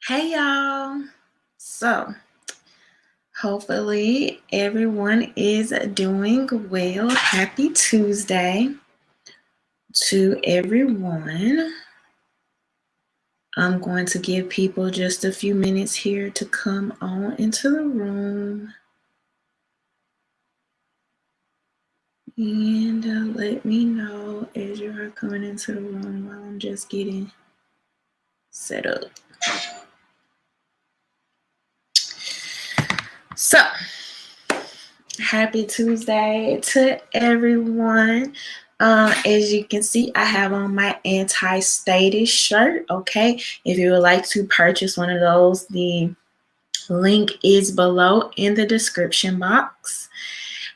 Hey y'all. So, hopefully everyone is doing well. Happy Tuesday to everyone. I'm going to give people just a few minutes here to come on into the room. And let me know as you are coming into the room while I'm just getting set up. So, happy Tuesday to everyone. As you can see, I have on my anti-status shirt. Okay, if you would like to purchase one of those, the link is below in the description box.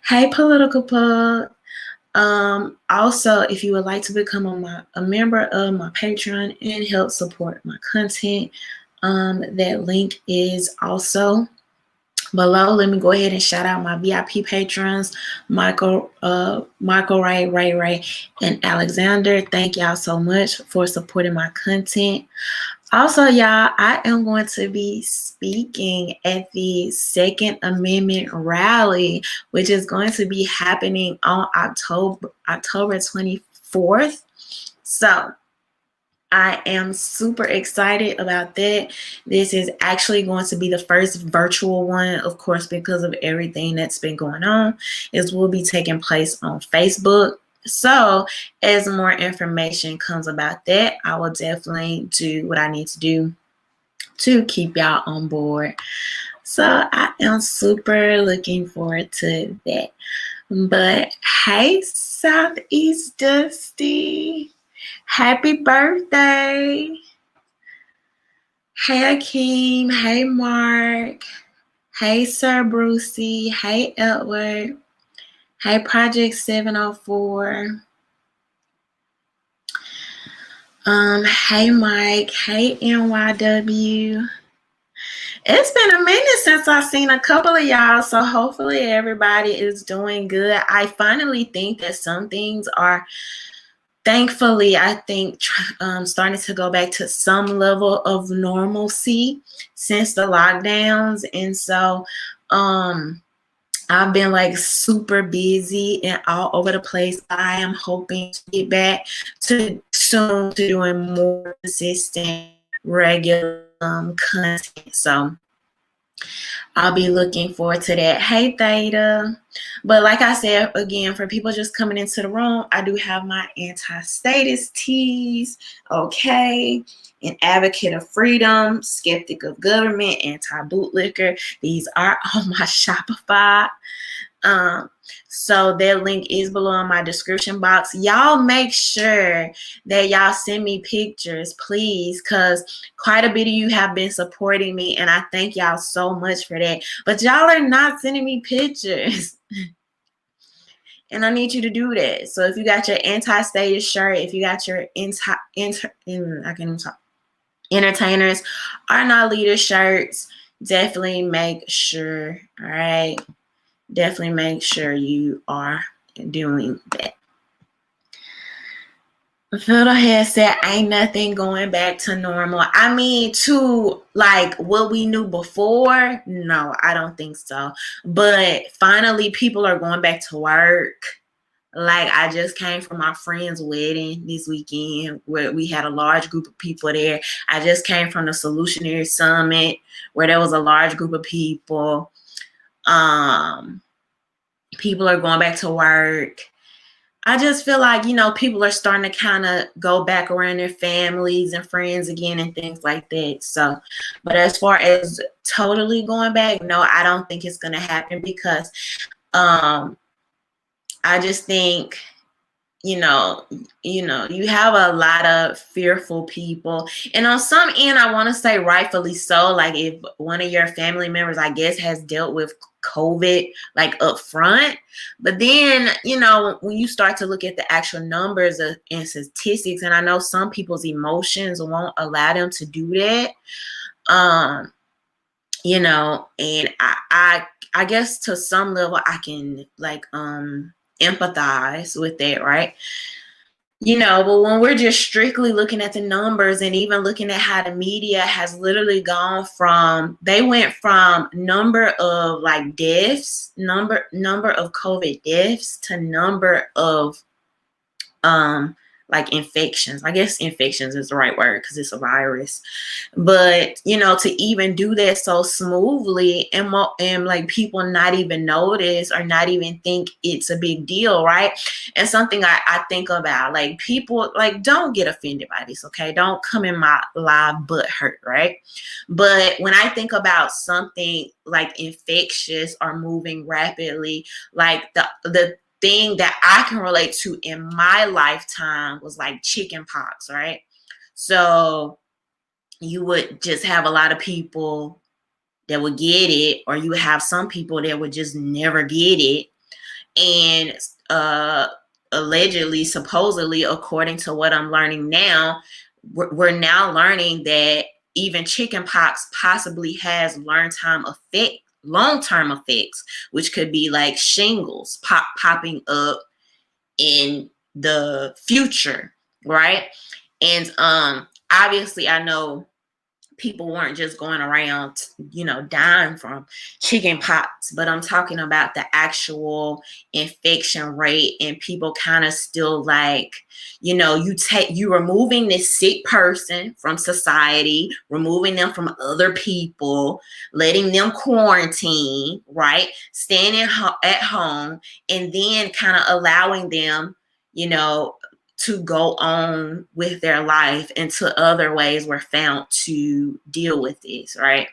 Hey, Political Plug. Also, if you would like to become a member of my Patreon and help support my content, that link is also below. Let me go ahead and shout out my VIP patrons, Michael, Ray, and Alexander. Thank y'all so much for supporting my content. Also, y'all, I am going to be speaking at the Second Amendment rally, which is going to be happening on October 24th. So I am super excited about that. This is actually going to be the first virtual one, of course, because of everything that's been going on. It will be taking place on Facebook. So as more information comes about that, I will definitely do what I need to do to keep y'all on board. So I am super looking forward to that. But hey, Southeast Dusty. Happy birthday. Hey, Akeem. Hey, Mark. Hey, Sir Brucey. Hey, Edward. Hey, Project 704. Hey, Mike. Hey, NYW. It's been a minute since I've seen a couple of y'all, so hopefully everybody is doing good. I finally think that some things are, thankfully, I think starting to go back to some level of normalcy since the lockdowns. And so I've been like super busy and all over the place. I am hoping to get back to soon to doing more consistent, regular content. So I'll be looking forward to that. Hey, Theta. But like I said, again, for people just coming into the room, I do have my anti-status tees, okay? An advocate of freedom, skeptic of government, anti-bootlicker. These are on my Shopify. So that link is below in my description box. Y'all make sure that y'all send me pictures, please, because quite a bit of you have been supporting me, and I thank y'all so much for that. But y'all are not sending me pictures. And I need you to do that. So if you got your anti-status shirt, if you got your entertainers are not leaders shirts, definitely make sure, all right? Definitely make sure you are doing that. Fiddlehead said, ain't nothing going back to normal. I mean, to like what we knew before, no, I don't think so. But finally, people are going back to work. Like, I just came from my friend's wedding this weekend where we had a large group of people there. I just came from the Solutionary Summit where there was a large group of people. People are going back to work. I just feel like, people are starting to kind of go back around their families and friends again and things like that. So, but as far as totally going back, no, I don't think it's going to happen because I just think, you have a lot of fearful people. And on some end, I want to say rightfully so. Like if one of your family members, I guess, has dealt with COVID like up front. But then, when you start to look at the actual numbers and statistics, and I know some people's emotions won't allow them to do that. And I guess to some level I can like empathize with that, right? But when we're just strictly looking at the numbers and even looking at how the media has literally gone from, they went from number of like deaths, number of COVID deaths to number of um like infections. I guess infections is the right word because it's a virus. But to even do that so smoothly and like people not even notice or not even think it's a big deal, right? And something I think about, like, people, like, don't get offended by this, okay? Don't come in my live butt hurt, right? But when I think about something like infectious or moving rapidly, like the thing that I can relate to in my lifetime was like chicken pox, right? So you would just have a lot of people that would get it, or you would have some people that would just never get it. And allegedly, supposedly, according to what I'm learning now, we're now learning that even chicken pox possibly has long-term effects, which could be like shingles popping up in the future, right? And obviously I know people weren't just going around, dying from chicken pox, but I'm talking about the actual infection rate, and people kind of still like, you removing this sick person from society, removing them from other people, letting them quarantine, right? Staying at home, and then kind of allowing them, to go on with their life until other ways were found to deal with this, right?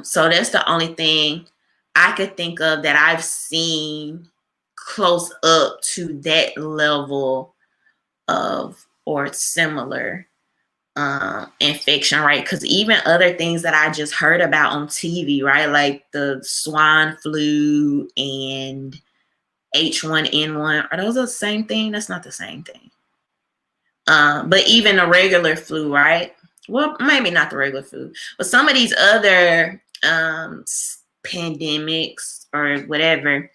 So that's the only thing I could think of that I've seen close up to that level of or similar infection, right? Because even other things that I just heard about on TV, right? Like the swine flu and H1N1, are those the same thing? That's not the same thing. But even a regular flu, right? Well, maybe not the regular flu, but some of these other pandemics or whatever,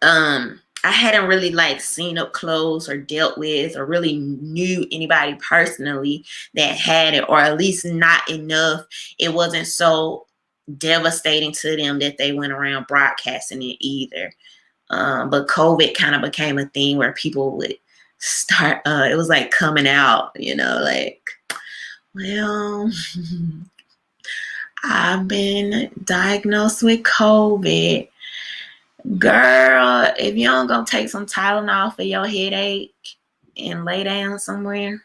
I hadn't really like seen up close or dealt with or really knew anybody personally that had it, or at least not enough. It wasn't so devastating to them that they went around broadcasting it either. But COVID kind of became a thing where people would start, it was like coming out, like, well, I've been diagnosed with COVID. Girl, if you don't go take some Tylenol for your headache and lay down somewhere.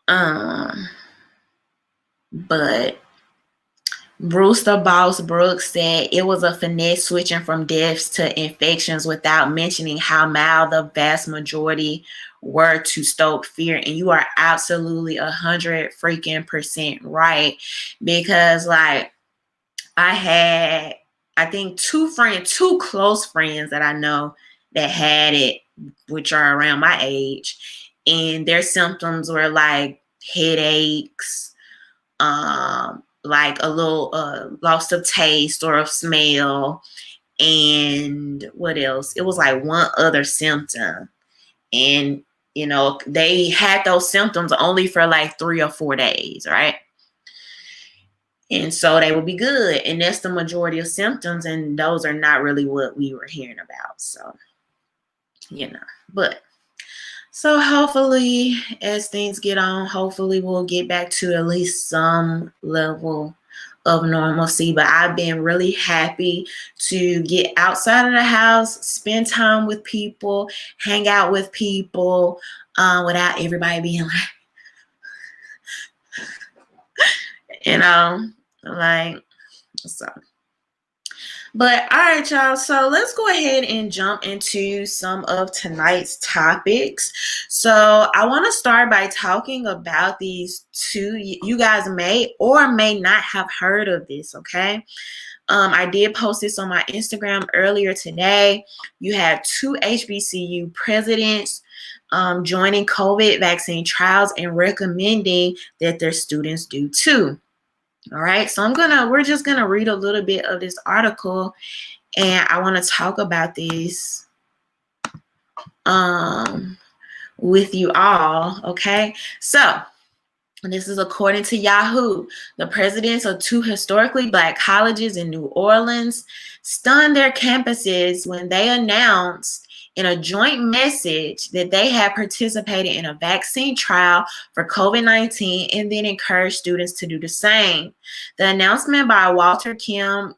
But Bruce the Boss Brooks said it was a finesse switching from deaths to infections without mentioning how mild the vast majority were to stoke fear. And you are absolutely 100% right. Because like I had, I think two close friends that I know that had it, which are around my age, and their symptoms were like headaches, like a little loss of taste or of smell, and what else? It was like one other symptom. And they had those symptoms only for like 3 or 4 days, right? And so they would be good. And that's the majority of symptoms, and those are not really what we were hearing about. So, but so hopefully as things get on, hopefully we'll get back to at least some level of normalcy. But I've been really happy to get outside of the house, spend time with people, hang out with people, without everybody being like, like, so. But all right, y'all. So let's go ahead and jump into some of tonight's topics. So I want to start by talking about these two. You guys may or may not have heard of this, okay? I did post this on my Instagram earlier today. You have 2 HBCU presidents joining COVID vaccine trials and recommending that their students do too. All right, so we're just gonna read a little bit of this article, and I want to talk about this with you all. Okay, so this is according to Yahoo. The presidents of two historically Black colleges in New Orleans stunned their campuses when they announced in a joint message that they had participated in a vaccine trial for COVID-19 and then encouraged students to do the same. The announcement by Walter Kimbrough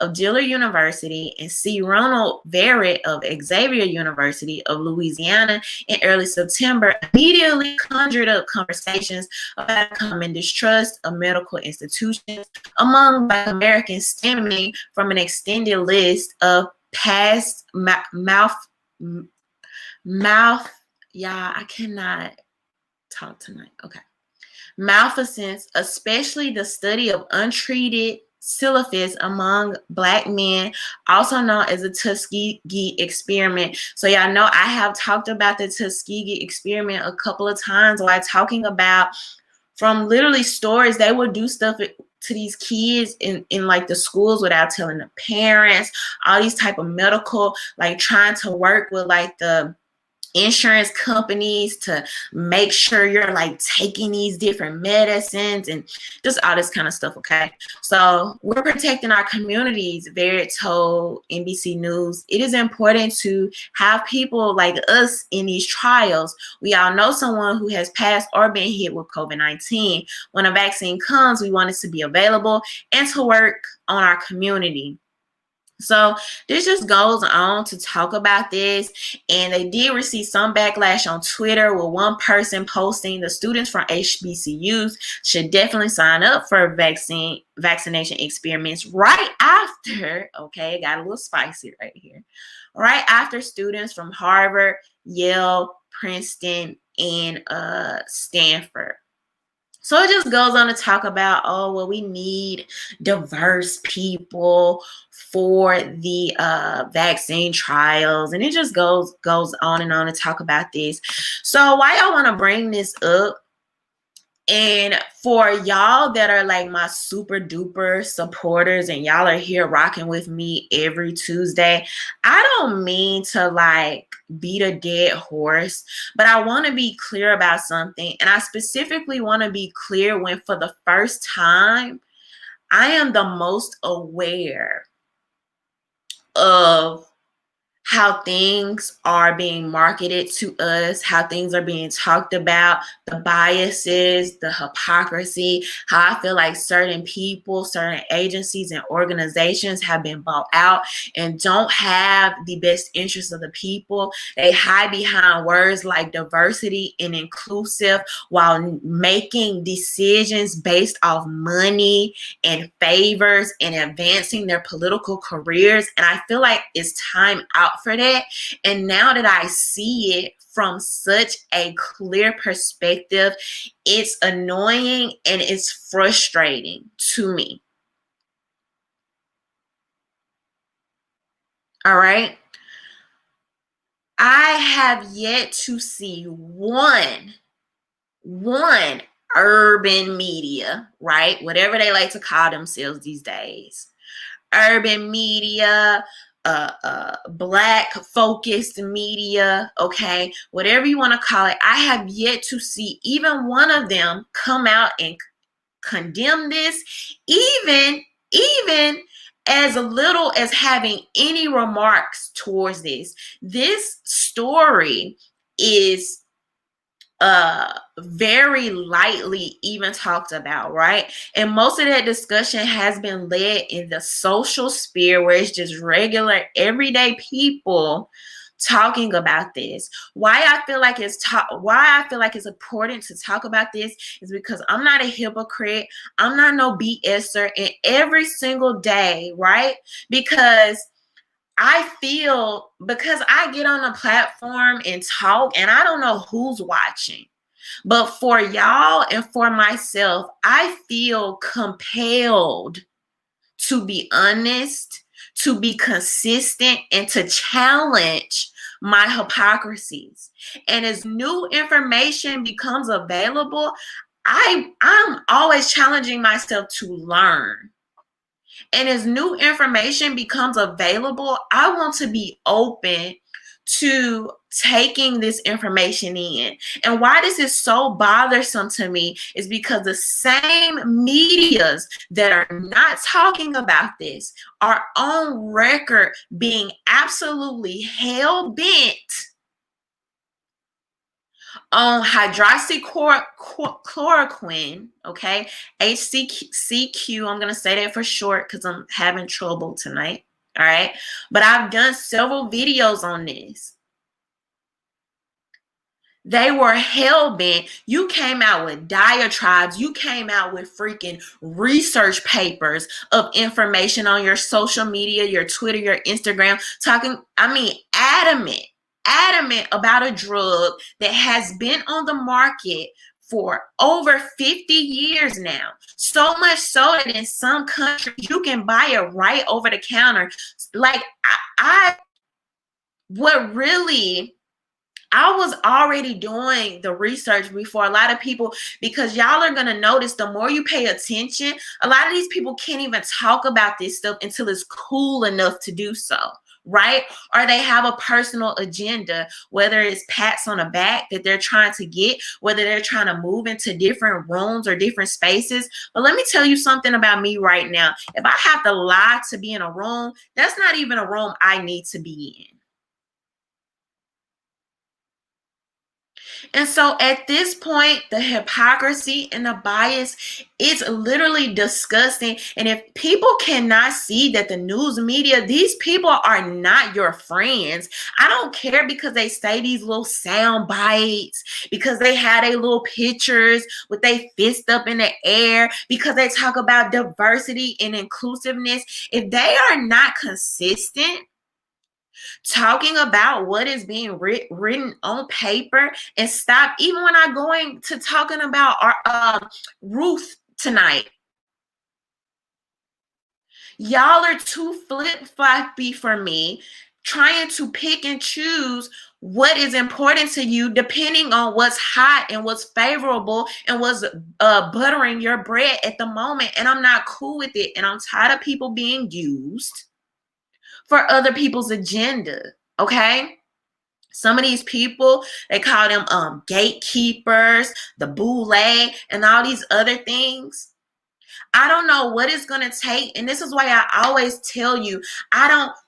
of Dillard University and C. Ronald Verrett of Xavier University of Louisiana in early September immediately conjured up conversations about common distrust of medical institutions among Black Americans, stemming from an extended list of past I cannot talk tonight. Okay. Malfeasance, especially the study of untreated syphilis among Black men, also known as the Tuskegee experiment. So y'all know I have talked about the Tuskegee experiment a couple of times while talking about from literally stories. They would do stuff to these kids in like the schools without telling the parents, all these type of medical, like trying to work with like the insurance companies to make sure you're like taking these different medicines and just all this kind of stuff. Okay, so we're protecting our communities. Verrett told NBC News it is important to have people like us in these trials. We all know someone who has passed or been hit with COVID-19. When a vaccine comes, we want it to be available and to work on our community. So this just goes on to talk about this, and they did receive some backlash on Twitter with one person posting the students from HBCUs should definitely sign up for vaccination experiments right after, okay, got a little spicy right here, right after students from Harvard, Yale, Princeton, and Stanford. So it just goes on to talk about, oh, well, we need diverse people for the vaccine trials. And it just goes on and on to talk about this. So why I want to bring this up, and for y'all that are like my super duper supporters and y'all are here rocking with me every Tuesday, I don't mean to like beat a dead horse, but I want to be clear about something. And I specifically want to be clear when for the first time, I am the most aware of how things are being marketed to us, how things are being talked about, the biases, the hypocrisy, how I feel like certain people, certain agencies and organizations have been bought out and don't have the best interests of the people. They hide behind words like diversity and inclusive while making decisions based off money and favors and advancing their political careers. And I feel like it's time out for that. And now that I see it from such a clear perspective, it's annoying and it's frustrating to me. All right. I have yet to see one urban media, right? Whatever they like to call themselves these days. Urban media, Black focused media, okay, whatever you want to call it. I have yet to see even one of them come out and condemn this, even as little as having any remarks towards this. This story is very lightly even talked about, right? And most of that discussion has been led in the social sphere where it's just regular everyday people talking about this. Why I feel like it's important to talk about this is because I'm not a hypocrite. I'm not no BSer, and every single day, right? Because I get on a platform and talk, and I don't know who's watching. But for y'all and for myself, I feel compelled to be honest, to be consistent, and to challenge my hypocrisies. And as new information becomes available, I'm always challenging myself to learn. And as new information becomes available, I want to be open to taking this information in. And why this is so bothersome to me is because the same medias that are not talking about this are on record being absolutely hell-bent on hydroxychloroquine, okay, HCQ. I'm going to say that for short because I'm having trouble tonight, all right? But I've done several videos on this. They were hell-bent. You came out with diatribes. You came out with freaking research papers of information on your social media, your Twitter, your Instagram, adamant about a drug that has been on the market for over 50 years now. So much so that in some countries you can buy it right over the counter. Like I was already doing the research before a lot of people, because y'all are going to notice the more you pay attention, a lot of these people can't even talk about this stuff until it's cool enough to do so, right? Or they have a personal agenda, whether it's pats on the back that they're trying to get, whether they're trying to move into different rooms or different spaces. But let me tell you something about me right now. If I have to lie to be in a room, that's not even a room I need to be in. And so at this point, the hypocrisy and the bias, it's literally disgusting. And if people cannot see that the news media, these people are not your friends. I don't care because they say these little sound bites, because they have their little pictures with their fist up in the air, because they talk about diversity and inclusiveness. If they are not consistent talking about what is being written on paper, and stop, even when I'm going to talking about our Ruth tonight, y'all are too flip-floppy for me, trying to pick and choose what is important to you depending on what's hot and what's favorable and what's buttering your bread at the moment. And I'm not cool with it. And I'm tired of people being used for other people's agenda. Okay? Some of these people, they call them gatekeepers, the boule, and all these other things. I don't know what it's going to take. And this is why I always tell you,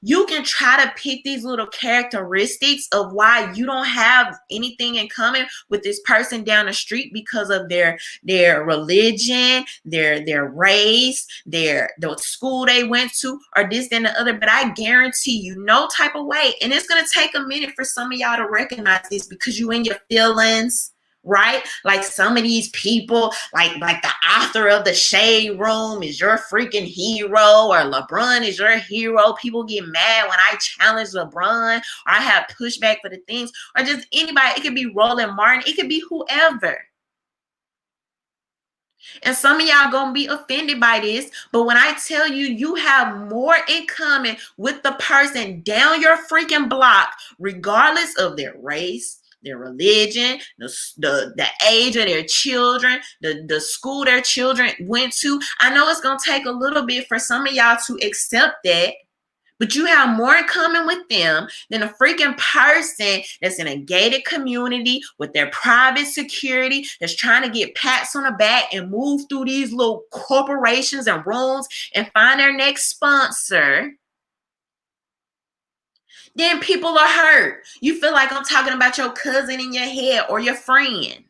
you can try to pick these little characteristics of why you don't have anything in common with this person down the street because of their religion, their race, the school they went to, or this and the other. But I guarantee you, no type of way. And it's going to take a minute for some of y'all to recognize this, because you in your feelings. Right? Like some of these people, like the author of the Shade Room is your freaking hero, or LeBron is your hero. People get mad when I challenge LeBron, or I have pushback for the things, or just anybody. It could be Roland Martin. It could be whoever. And some of y'all gonna be offended by this, but when I tell you, you have more in common with the person down your freaking block, regardless of their race, their religion, the age of their children, the school their children went to. I know it's going to take a little bit for some of y'all to accept that, but you have more in common with them than a freaking person that's in a gated community with their private security, that's trying to get pats on the back and move through these little corporations and rooms and find their next sponsor. Then people are hurt. You feel like I'm talking about your cousin in your head or your friend.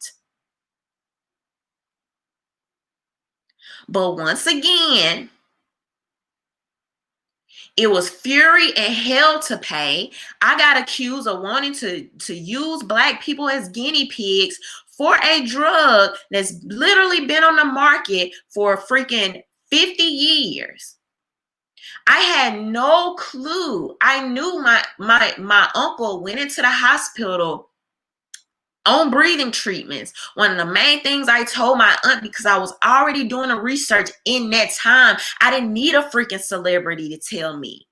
But once again, it was fury and hell to pay. I got accused of wanting to use Black people as guinea pigs for a drug that's literally been on the market for freaking 50 years. I had no clue. I knew my uncle went into the hospital on breathing treatments. One of the main things I told my aunt, because I was already doing the research in that time, I didn't need a freaking celebrity to tell me.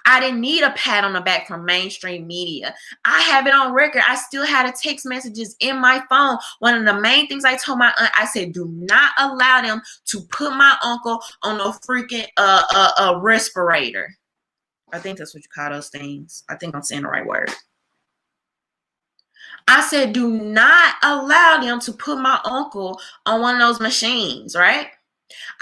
I didn't need a pat on the back from mainstream media. I have it on record. I still had the text messages in my phone. One of the main things I told my aunt, I said, do not allow them to put my uncle on a freaking respirator. I think that's what you call those things. I think I'm saying the right word. I said, do not allow them to put my uncle on one of those machines, right?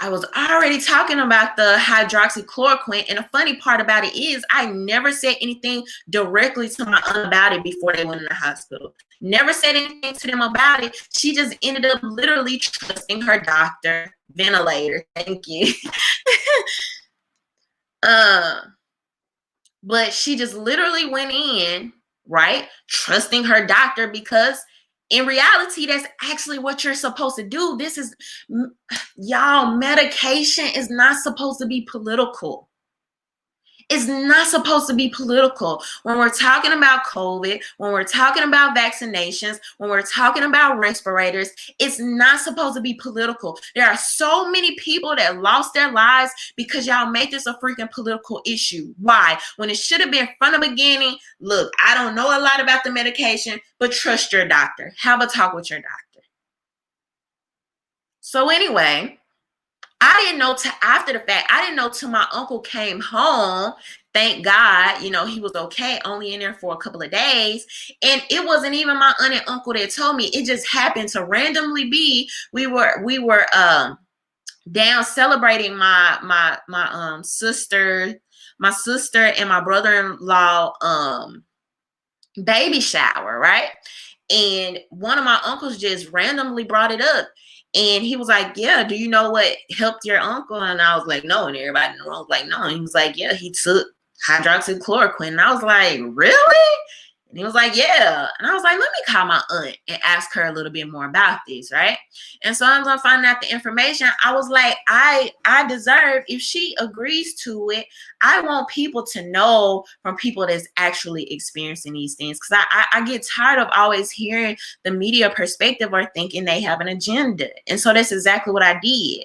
I was already talking about the hydroxychloroquine. And the funny part about it is I never said anything directly to my aunt about it before they went in the hospital. Never said anything to them about it. She just ended up literally trusting her doctor. Ventilator. Thank you. uh, but she just literally went in, right? Trusting her doctor because in reality, that's actually what you're supposed to do. This is, y'all, medication is not supposed to be political. It's not supposed to be political. When we're talking about COVID, when we're talking about vaccinations, when we're talking about respirators, it's not supposed to be political. There are so many people that lost their lives because y'all make this a freaking political issue. Why? When it should have been from the beginning, look, I don't know a lot about the medication, but trust your doctor. Have a talk with your doctor. So anyway, I didn't know till after the fact. I didn't know till my uncle came home. Thank God, he was okay, only in there for a couple of days. And it wasn't even my aunt and uncle that told me. It just happened to randomly be we were down celebrating my sister, and my brother-in-law baby shower, right? And one of my uncles just randomly brought it up. And he was like, yeah, do you know what helped your uncle? And I was like, no. And everybody in the room was like, no. And he was like, yeah, he took hydroxychloroquine. And I was like, really? And he was like, yeah. And I was like, let me call my aunt and ask her a little bit more about this, right? And so I'm finding out the information. I was like, I deserve, if she agrees to it, I want people to know from people that's actually experiencing these things. Because I get tired of always hearing the media perspective or thinking they have an agenda. And so that's exactly what I did.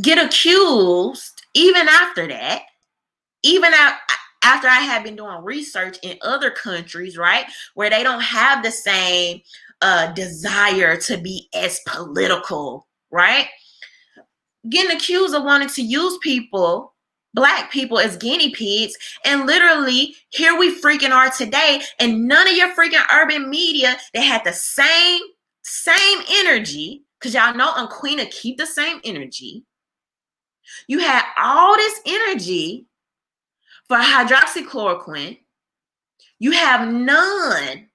Get accused, even after that, even after I had been doing research in other countries, right, where they don't have the same desire to be as political, right? Getting accused of wanting to use people, Black people, as guinea pigs, and literally here we freaking are today, and none of your freaking urban media that had the same energy, because y'all know I'm queen to keep the same energy. You had all this energy for hydroxychloroquine. You have none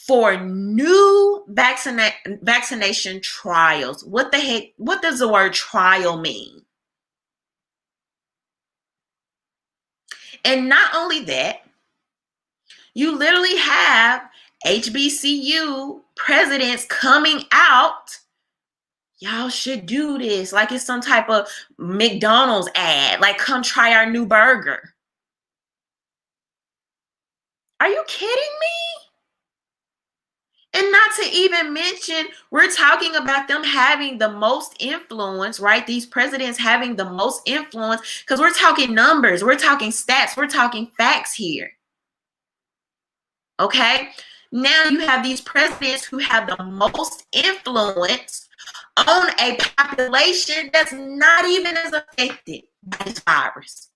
for new vaccination trials. What the heck? What does the word trial mean? And not only that, you literally have HBCU presidents coming out. Y'all should do this like it's some type of McDonald's ad. Like, come try our new burger. Are you kidding me? And not to even mention, we're talking about them having the most influence, right? These presidents having the most influence, because we're talking numbers, we're talking stats, we're talking facts here. Okay? Now you have these presidents who have the most influence on a population that's not even as affected by this virus.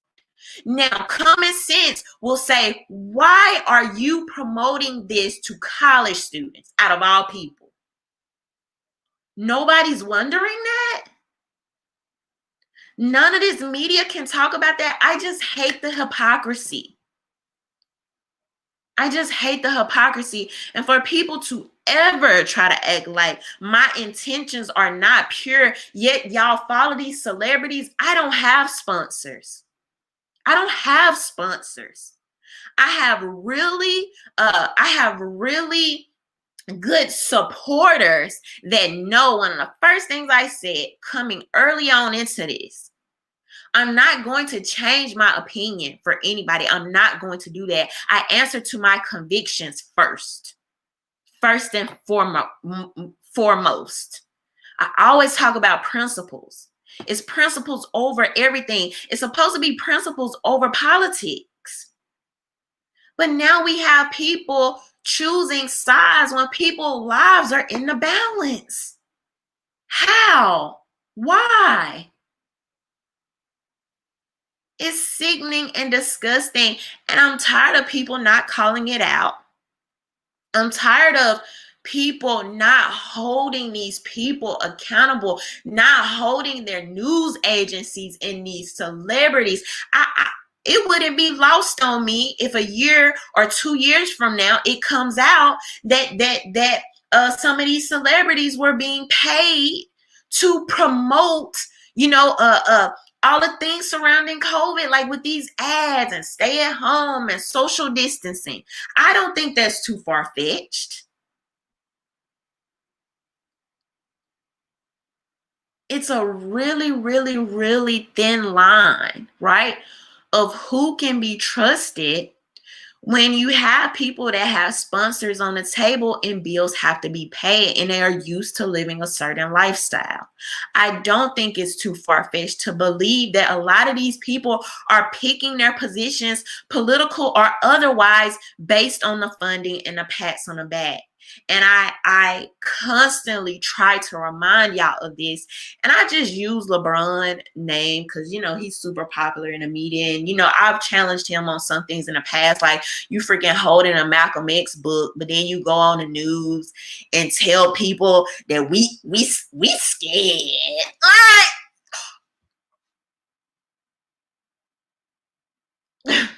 Now, common sense will say, why are you promoting this to college students out of all people? Nobody's wondering that? None of this media can talk about that. I just hate the hypocrisy. I just hate the hypocrisy. And for people to ever try to act like my intentions are not pure, yet y'all follow these celebrities. I don't have sponsors. I don't have sponsors. I have really good supporters that know one of the first things I said coming early on into this. I'm not going to change my opinion for anybody. I'm not going to do that. I answer to my convictions first and foremost. I always talk about principles. It's principles over everything. It's supposed to be principles over politics. But now we have people choosing sides when people's lives are in the balance. How? Why? It's sickening and disgusting. And I'm tired of people not calling it out. I'm tired of people not holding these people accountable, not holding their news agencies and these celebrities. It wouldn't be lost on me if a year or 2 years from now it comes out that some of these celebrities were being paid to promote, you know, all the things surrounding COVID, like with these ads and stay at home and social distancing. I don't think that's too far-fetched. It's a really, really, really thin line, right? Of who can be trusted when you have people that have sponsors on the table and bills have to be paid and they are used to living a certain lifestyle. I don't think it's too far-fetched to believe that a lot of these people are picking their positions, political or otherwise, based on the funding and the pats on the back. And I constantly try to remind y'all of this. And I just use LeBron name because, you know, he's super popular in the media. And, you know, I've challenged him on some things in the past, like you freaking holding a Malcolm X book, but then you go on the news and tell people that we scared. Like,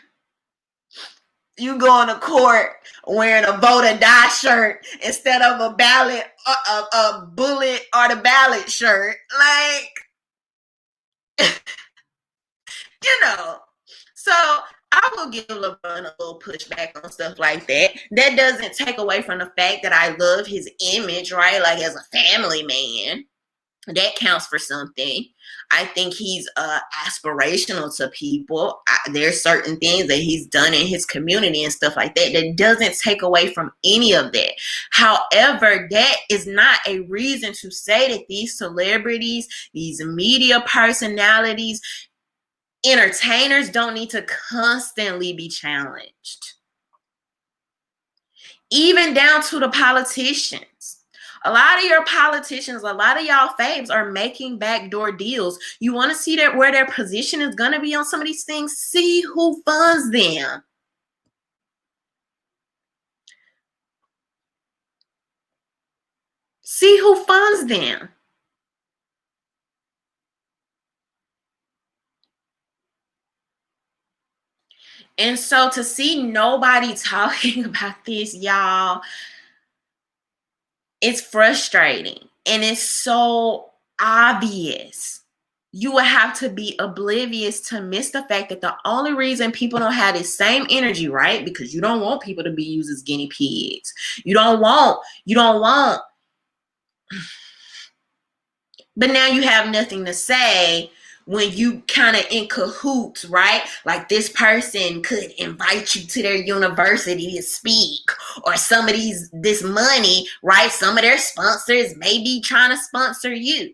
you going to court wearing a vote or die shirt instead of a ballot, a bullet or the ballot shirt. Like, you know. So I will give LeBron a little pushback on stuff like that. That doesn't take away from the fact that I love his image, right? Like as a family man. That counts for something. I think he's aspirational to people. There's certain things that he's done in his community and stuff like that that doesn't take away from any of that. However, that is not a reason to say that these celebrities, these media personalities, entertainers don't need to constantly be challenged. Even down to the politicians. A lot of your politicians, a lot of y'all faves are making backdoor deals. You want to see that where their position is going to be on some of these things? See who funds them. See who funds them. And so to see nobody talking about this, y'all, it's frustrating. And it's so obvious. You would have to be oblivious to miss the fact that the only reason people don't have the same energy, right? Because you don't want people to be used as guinea pigs. You don't want. But now you have nothing to say when you kind of in cahoots, right? Like this person could invite you to their university to speak, or some of this money, right? Some of their sponsors may be trying to sponsor you.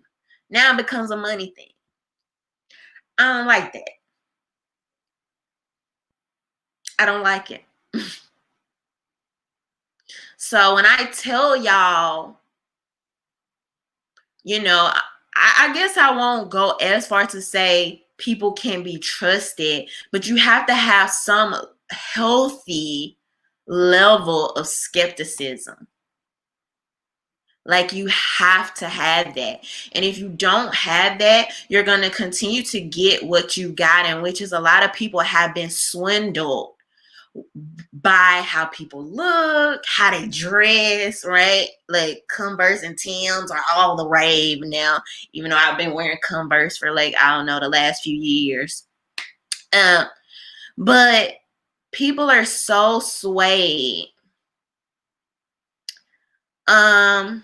Now it becomes a money thing. I don't like that. I don't like it. So when I tell y'all, you know, I guess I won't go as far to say people can be trusted, but you have to have some healthy level of skepticism. Like you have to have that. And if you don't have that, you're going to continue to get what you got, and which is a lot of people have been swindled by how people look, how they dress, right? Like Converse and Timbs are all the rave now, even though I've been wearing Converse for like, I don't know, the last few years. But people are so swayed. That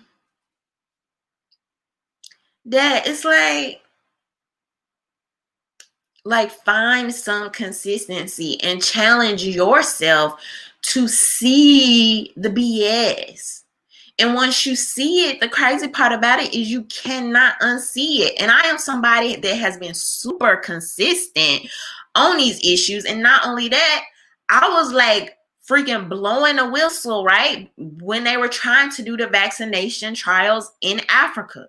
it's like find some consistency and challenge yourself to see the BS. And once you see it, the crazy part about it is you cannot unsee it. And I am somebody that has been super consistent on these issues. And not only that, I was like freaking blowing the whistle, right? When they were trying to do the vaccination trials in Africa.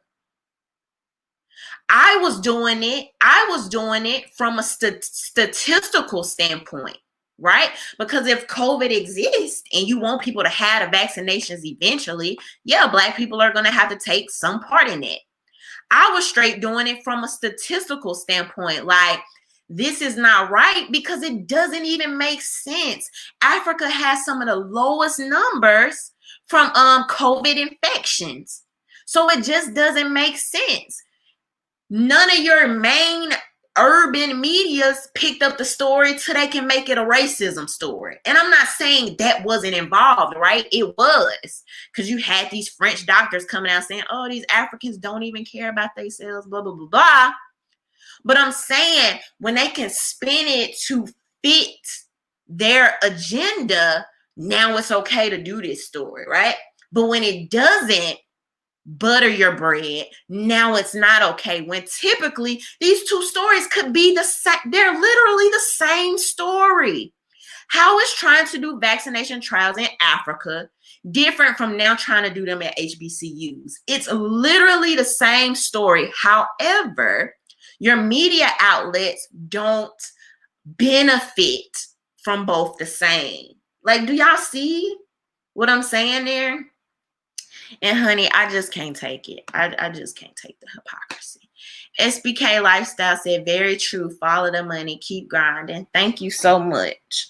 I was doing it from a statistical standpoint, right? Because if COVID exists and you want people to have the vaccinations eventually, yeah, Black people are going to have to take some part in it. I was straight doing it from a statistical standpoint. Like, this is not right because it doesn't even make sense. Africa has some of the lowest numbers from COVID infections. So it just doesn't make sense. None of your main urban medias picked up the story till they can make it a racism story. And I'm not saying that wasn't involved, right? It was, because you had these French doctors coming out saying, oh, these Africans don't even care about themselves, blah, blah, blah, blah. But I'm saying when they can spin it to fit their agenda, now it's okay to do this story, right? But when it doesn't, butter your bread, now it's not okay, when typically these two stories could be the same. They're literally the same story. How is trying to do vaccination trials in Africa different from now trying to do them at HBCUs? It's literally the same story. However, your media outlets don't benefit from both the same. Like, do y'all see what I'm saying there? And honey, I just can't take it. I just can't take the hypocrisy. SBK Lifestyle said, very true. Follow the money. Keep grinding. Thank you so much.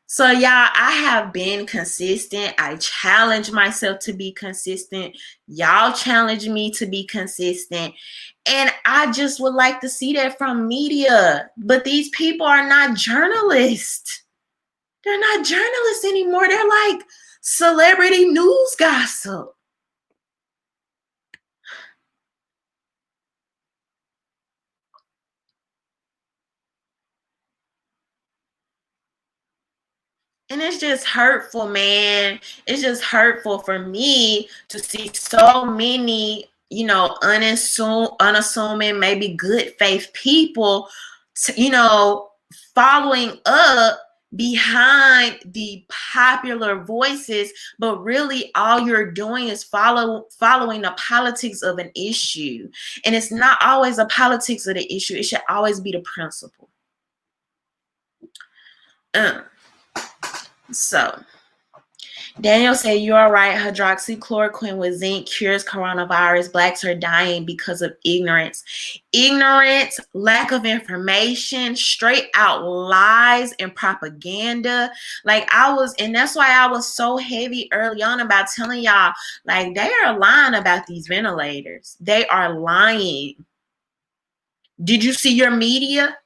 So y'all, I have been consistent. I challenge myself to be consistent. Y'all challenge me to be consistent. And I just would like to see that from media. But these people are not journalists. They're not journalists anymore. They're like celebrity news gossip. And it's just hurtful, man. It's just hurtful for me to see so many, unassuming, maybe good faith people, following up behind the popular voices, but really all you're doing is following the politics of an issue. And it's not always the politics of the issue. It should always be the principle. So Daniel said, you are right. Hydroxychloroquine with zinc cures coronavirus. Blacks are dying because of ignorance. Ignorance, lack of information, straight out lies and propaganda. And that's why I was so heavy early on about telling y'all, like, they are lying about these ventilators. They are lying. Did you see your media?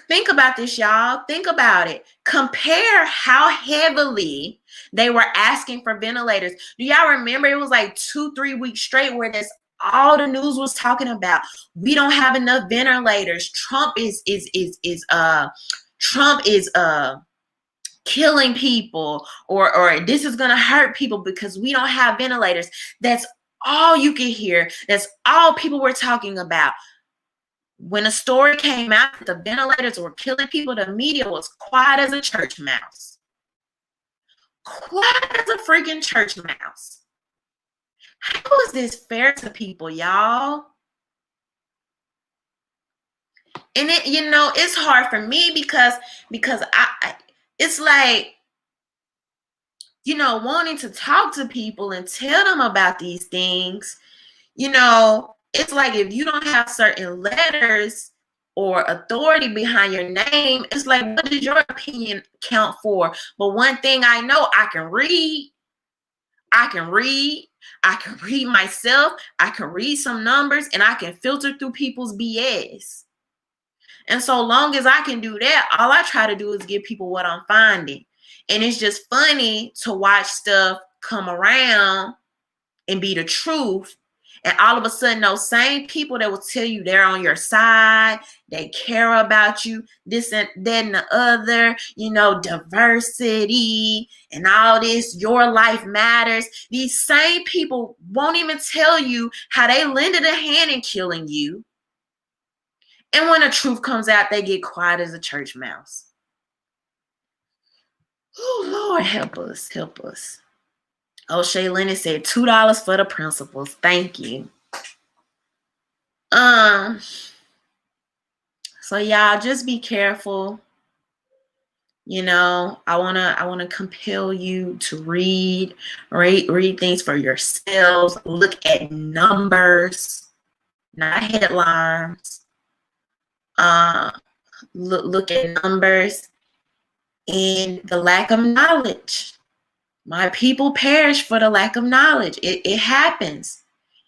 Think about this, y'all. Think about it. Compare how heavily they were asking for ventilators. Do y'all remember it was like 2-3 weeks straight where that's all the news was talking about? We don't have enough ventilators. Trump is killing people, or this is gonna hurt people because we don't have ventilators. That's all you could hear. That's all people were talking about. When a story came out that the ventilators were killing people, the media was quiet as a church mouse. Quiet as a freaking church mouse. How is this fair to people, y'all? And it's hard for me because it's like, wanting to talk to people and tell them about these things, it's like if you don't have certain letters or authority behind your name, it's like, what does your opinion count for? But one thing I know, I can read myself, I can read some numbers, and I can filter through people's BS. And so long as I can do that, all I try to do is give people what I'm finding. And it's just funny to watch stuff come around and be the truth. And all of a sudden, those same people that will tell you they're on your side, they care about you, this and that and the other, diversity and all this, your life matters. These same people won't even tell you how they lended a hand in killing you. And when the truth comes out, they get quiet as a church mouse. Oh, Lord, help us, help us. O'Shea Lennon said $2 for the principles. Thank you. So y'all just be careful. You know, I wanna compel you to read things for yourselves. Look at numbers, not headlines. Look at numbers and the lack of knowledge. My people perish for the lack of knowledge. It happens.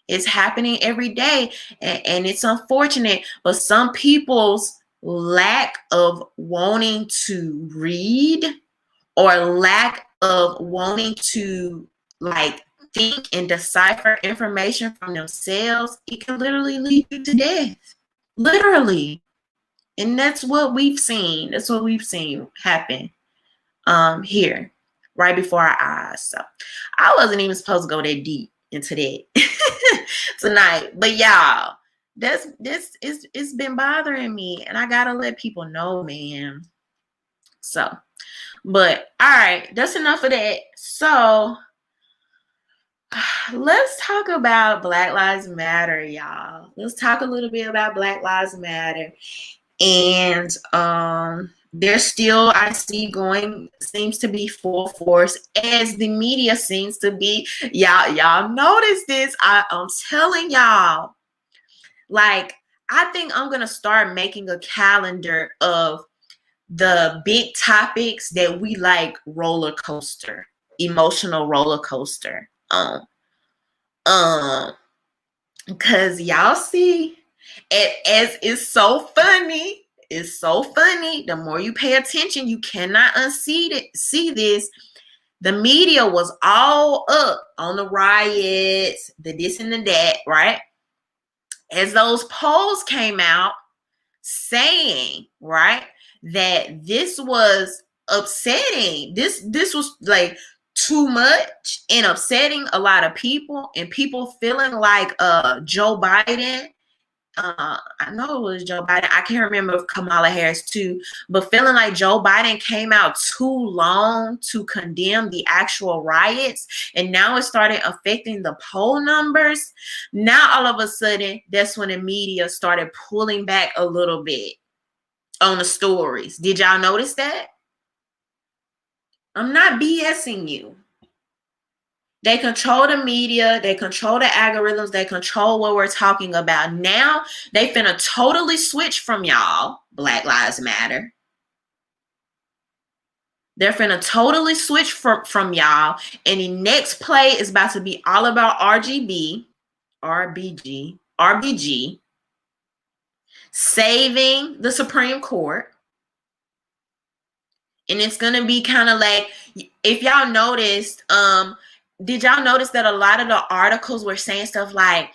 It's happening every day, and it's unfortunate. But some people's lack of wanting to read or lack of wanting to like think and decipher information from themselves, it can literally lead you to death. Literally. And that's what we've seen. That's what we've seen happen here right before our eyes. So I wasn't even supposed to go that deep into that tonight. But y'all, this is it's been bothering me, and I gotta let people know, man. So, but all right, that's enough of that. So let's talk about Black Lives Matter, y'all. Let's talk a little bit about Black Lives Matter. And they're still, I see, seems to be full force, as the media seems to be. Y'all notice this. I'm telling y'all, like, I think I'm gonna start making a calendar of the big topics that we like emotional roller coaster. Because y'all see, as it's so funny. It's so funny. The more you pay attention, you cannot unsee it. See this. The media was all up on the riots, the this and the that, right? As those polls came out saying, right, that this was upsetting. This was like too much and upsetting a lot of people, and people feeling like Joe Biden. I know it was Joe Biden. I can't remember if Kamala Harris too, but feeling like Joe Biden came out too long to condemn the actual riots, and now it started affecting the poll numbers. Now all of a sudden, that's when the media started pulling back a little bit on the stories. Did y'all notice that? I'm not BSing you. They control the media, they control the algorithms, they control what we're talking about. Now they finna totally switch from y'all, Black Lives Matter. They're finna totally switch from y'all. And the next play is about to be all about RBG, saving the Supreme Court. And it's gonna be kind of like, if y'all noticed, did y'all notice that a lot of the articles were saying stuff like,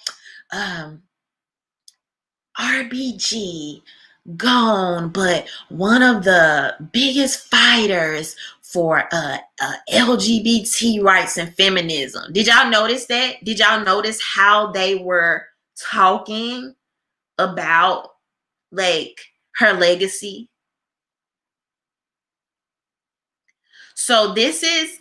RBG gone, but one of the biggest fighters for LGBT rights and feminism. Did y'all notice that? Did y'all notice how they were talking about like her legacy? So this is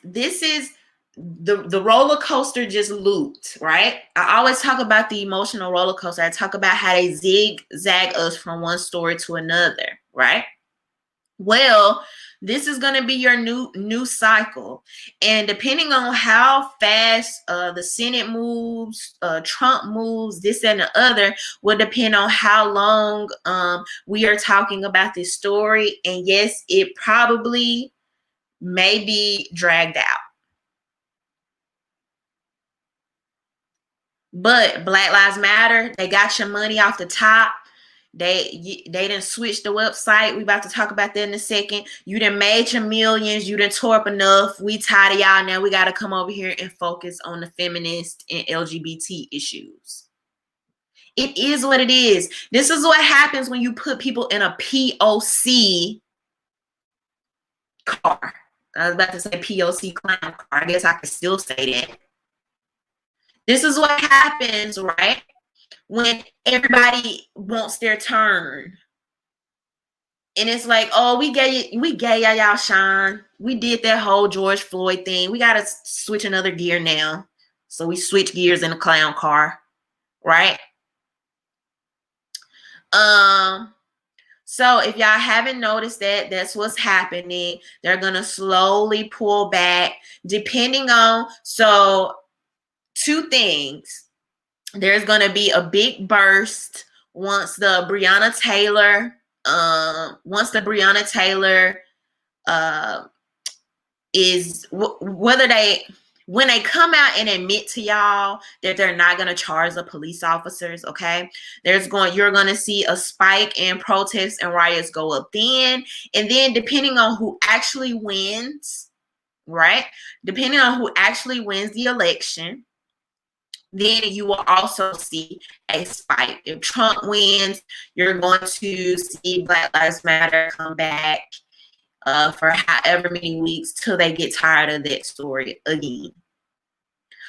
the roller coaster just looped, right? I always talk about the emotional roller coaster. I talk about how they zigzag us from one story to another, right? Well, this is going to be your new cycle, and depending on how fast the Senate moves, Trump moves, this and the other, will depend on how long we are talking about this story. And yes, it probably may be dragged out. But Black Lives Matter, they got your money off the top. They didn't switch the website. We about to talk about that in a second. You done made your millions. You done tore up enough. We tired of y'all now. We got to come over here and focus on the feminist and LGBT issues. It is what it is. This is what happens when you put people in a POC car. I was about to say POC clown car. I guess I could still say that. This is what happens, right? When everybody wants their turn. And it's like, oh, we gave y'all shine. We did that whole George Floyd thing. We got to switch another gear now. So we switch gears in a clown car, right? So if y'all haven't noticed that, that's what's happening. They're going to slowly pull back depending on, so two things. There's going to be a big burst once the Breonna Taylor, uh, is whether they, when they come out and admit to y'all that they're not going to charge the police officers, okay, you're going to see a spike in protests and riots go up then. And then depending on who actually wins, right, depending on who actually wins the election, then you will also see a spike. If Trump wins, you're going to see Black Lives Matter come back for however many weeks till they get tired of that story again.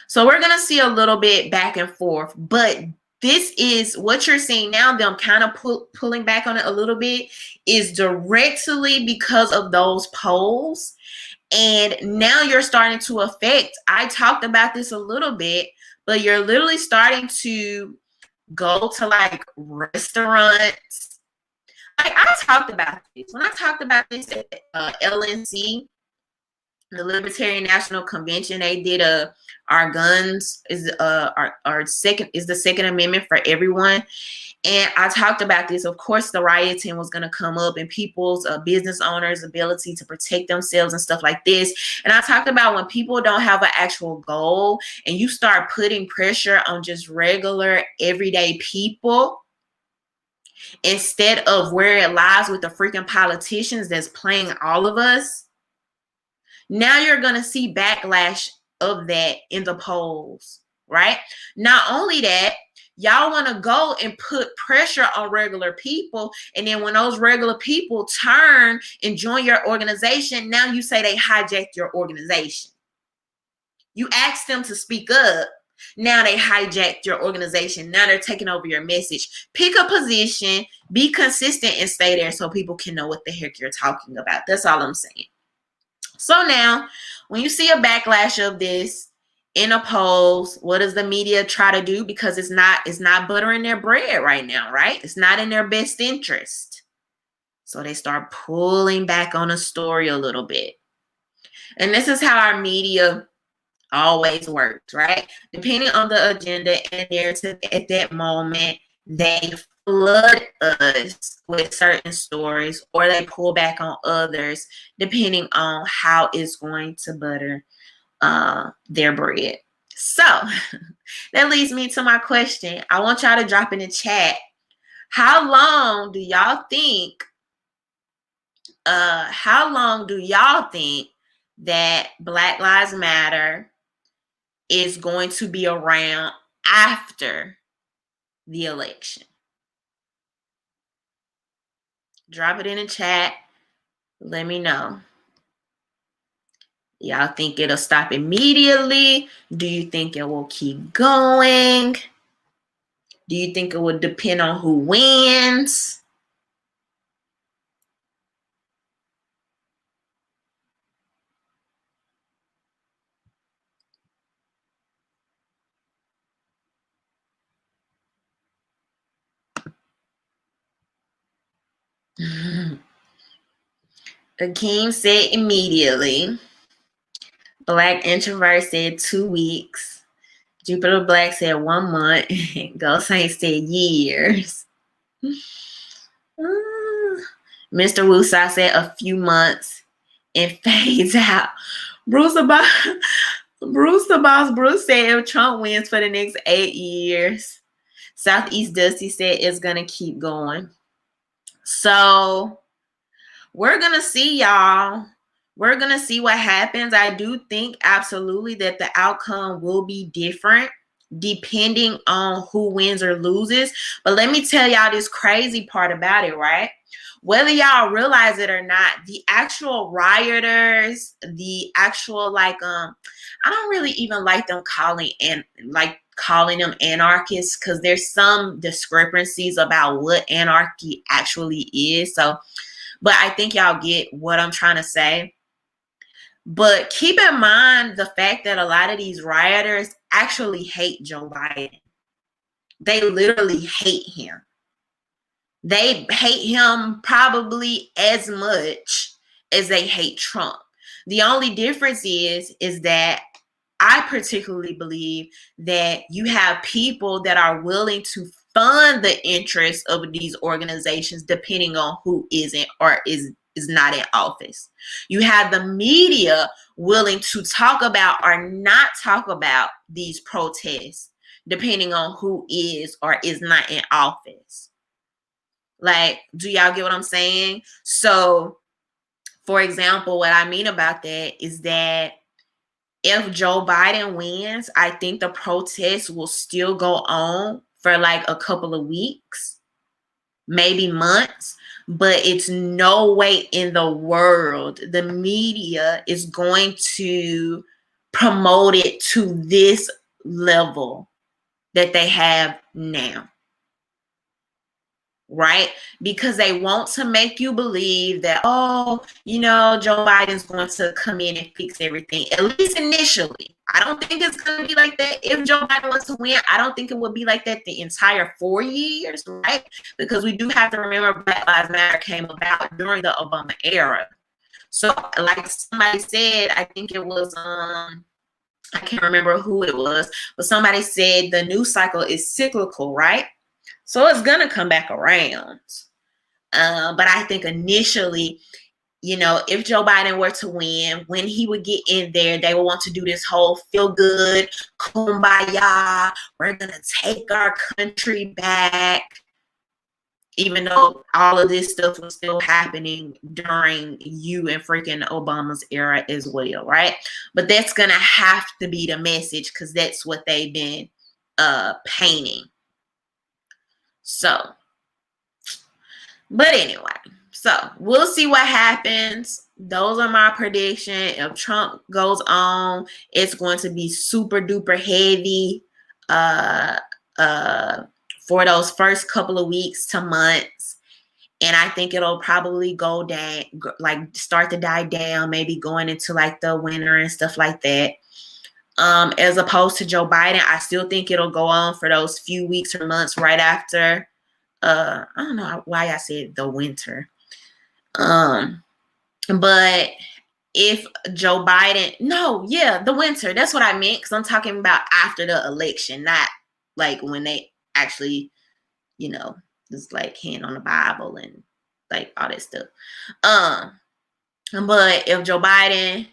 So we're going to see a little bit back and forth, but this is what you're seeing now, them kind of pulling back on it a little bit, is directly because of those polls. And now you're starting to affect, I talked about this a little bit, but you're literally starting to go to like restaurants. Like I talked about this. When I talked about this at LNC, the Libertarian National Convention, they did our guns is our second is the Second Amendment for everyone. And I talked about this. Of course, the rioting was going to come up and people's business owners' ability to protect themselves and stuff like this. And I talked about when people don't have an actual goal and you start putting pressure on just regular, everyday people instead of where it lies with the freaking politicians that's playing all of us. Now you're going to see backlash of that in the polls, right? Not only that, y'all want to go and put pressure on regular people. And then when those regular people turn and join your organization, now you say they hijacked your organization. You asked them to speak up. Now they hijacked your organization. Now they're taking over your message. Pick a position, be consistent, and stay there so people can know what the heck you're talking about. That's all I'm saying. So now, when you see a backlash of this in a polls, what does the media try to do? Because it's not buttering their bread right now, right? It's not in their best interest. So they start pulling back on a story a little bit. And this is how our media always works, right? Depending on the agenda and narrative at that moment, they flood us with certain stories or they pull back on others depending on how it's going to butter their bread. So that leads me to my question. I want y'all to drop in the chat. How long do y'all think that Black Lives Matter is going to be around after the election? Drop it in the chat. Let me know. Y'all think it'll stop immediately? Do you think it will keep going? Do you think it would depend on who wins? Akeem said immediately. Black Introvert said 2 weeks. Jupiter Black said 1 month. Ghost Saint said years. Mr. Wusa said a few months and fades out. Bruce the Boss said if Trump wins for the next 8 years. Southeast Dusty said it's going to keep going. So we're going to see, y'all. We're going to see what happens. I do think absolutely that the outcome will be different depending on who wins or loses. But let me tell y'all this crazy part about it, right? Whether y'all realize it or not, the actual rioters, the actual I don't really even like them calling them anarchists because there's some discrepancies about what anarchy actually is. So, but I think y'all get what I'm trying to say. But keep in mind the fact that a lot of these rioters actually hate Joe Biden. They literally hate him. They hate him probably as much as they hate Trump. The only difference is that I particularly believe that you have people that are willing to fund the interests of these organizations depending on who isn't or is not in office. You have the media willing to talk about or not talk about these protests depending on who is or is not in office. Like, do y'all get what I'm saying? So, for example, what I mean about that is that if Joe Biden wins, I think the protests will still go on for like a couple of weeks, maybe months, but it's no way in the world the media is going to promote it to this level that they have now. Right? Because they want to make you believe that, oh, Joe Biden's going to come in and fix everything, at least initially. I don't think it's going to be like that. If Joe Biden was to win, I don't think it would be like that the entire 4 years, right? Because we do have to remember Black Lives Matter came about during the Obama era. So like somebody said, I think it was, I can't remember who it was, but somebody said the news cycle is cyclical, right? So it's going to come back around. But I think initially, if Joe Biden were to win, when he would get in there, they would want to do this whole feel good, kumbaya, we're going to take our country back. Even though all of this stuff was still happening during you and freaking Obama's era as well, right? But that's going to have to be the message because that's what they've been painting. So, but anyway, so we'll see what happens. Those are my predictions. If Trump goes on, it's going to be super duper heavy for those first couple of weeks to months. And I think it'll probably go down, like start to die down, maybe going into like the winter and stuff like that. As opposed to Joe Biden, I still think it'll go on for those few weeks or months right after. I don't know why I said the winter. But if Joe Biden, the winter. That's what I meant because I'm talking about after the election, not like when they actually, just like hand on the Bible and like all that stuff. But if Joe Biden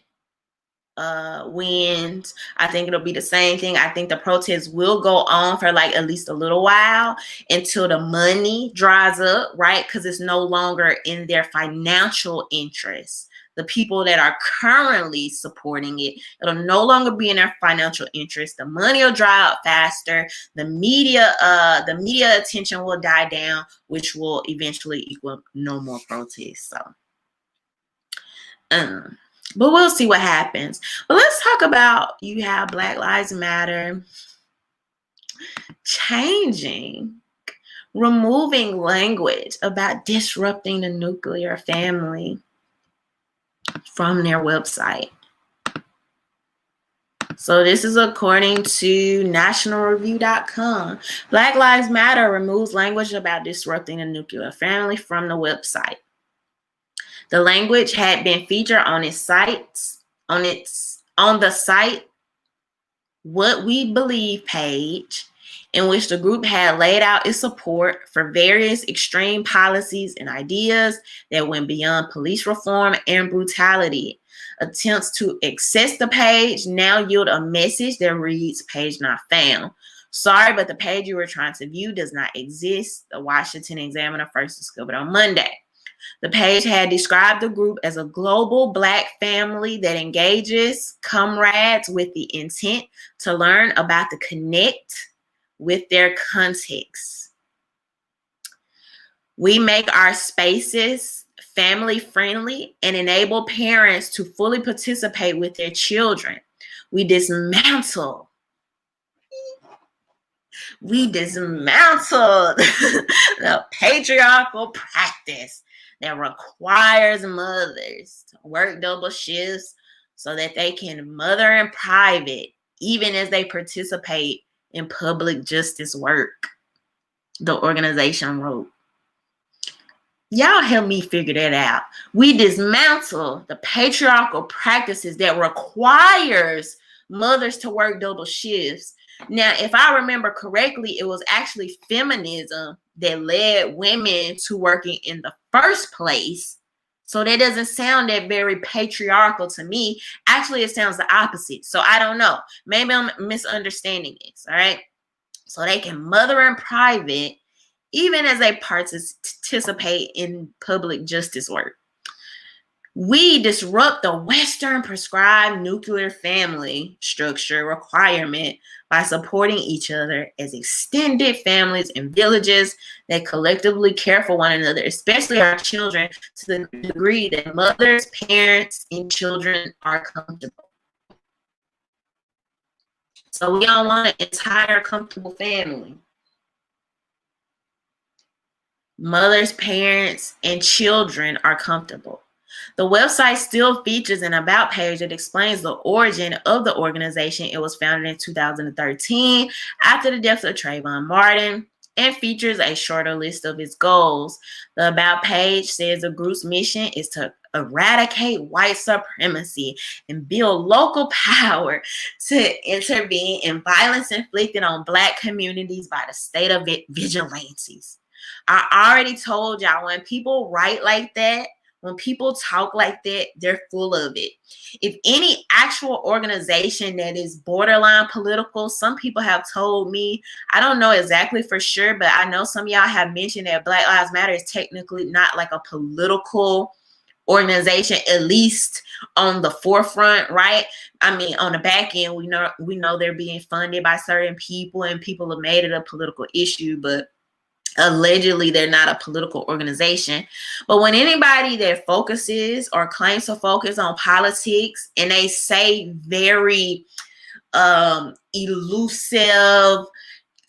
wins, I think it'll be the same thing. I think the protests will go on for like at least a little while until the money dries up, right? Because it's no longer in their financial interest. The people that are currently supporting it, it'll no longer be in their financial interest. The money will dry up faster. The media attention will die down, which will eventually equal no more protests. So, but we'll see what happens. But let's talk about you have Black Lives Matter changing, removing language about disrupting the nuclear family from their website. So this is according to nationalreview.com. Black Lives Matter removes language about disrupting the nuclear family from the website. The language had been featured on its sites, on the site What We Believe page, in which the group had laid out its support for various extreme policies and ideas that went beyond police reform and brutality. Attempts to access the page now yield a message that reads, "Page not found. Sorry, but the page you were trying to view does not exist," the Washington Examiner first discovered on Monday. The page had described the group as a global Black family that engages comrades with the intent to learn about the connect with their context. We make our spaces family friendly and enable parents to fully participate with their children. We dismantle the patriarchal practice that requires mothers to work double shifts so that they can mother in private, even as they participate in public justice work, the organization wrote. Y'all help me figure that out. We dismantle the patriarchal practices that requires mothers to work double shifts. Now, if I remember correctly, it was actually feminism that led women to working in the first place. So that doesn't sound that very patriarchal to me. Actually, it sounds the opposite. So I don't know. Maybe I'm misunderstanding this. All right. So they can mother in private even as they participate in public justice work. We disrupt the Western prescribed nuclear family structure requirement by supporting each other as extended families and villages that collectively care for one another, especially our children, to the degree that mothers, parents, and children are comfortable. So we don't want an entire comfortable family. Mothers, parents, and children are comfortable. The website still features an about page that explains the origin of the organization. It was founded in 2013 after the death of Trayvon Martin and features a shorter list of its goals. The about page says the group's mission is to eradicate white supremacy and build local power to intervene in violence inflicted on Black communities by the state of vigilantes. I already told y'all, when people write like that, when people talk like that, they're full of it. If any actual organization that is borderline political, some people have told me, I don't know exactly for sure, but I know some of y'all have mentioned that Black Lives Matter is technically not like a political organization, at least on the forefront, right? I mean, on the back end, we know they're being funded by certain people and people have made it a political issue, but allegedly they're not a political organization. But when anybody that focuses or claims to focus on politics and they say very elusive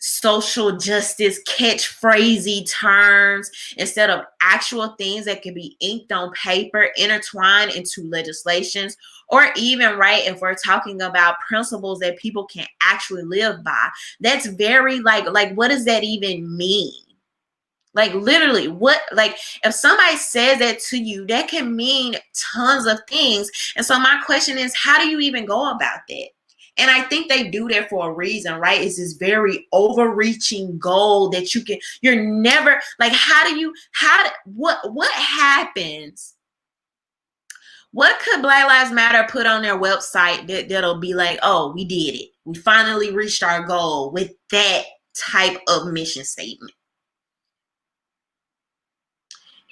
social justice catchphrasy terms instead of actual things that can be inked on paper, intertwined into legislations, or even, right, if we're talking about principles that people can actually live by, that's very like what does that even mean? Like literally, what, like if somebody says that to you, that can mean tons of things. And so my question is, how do you even go about that? And I think they do that for a reason, right? It's this very overreaching goal that you're never like, what happens? What could Black Lives Matter put on their website that'll be like, oh, we did it. We finally reached our goal with that type of mission statement.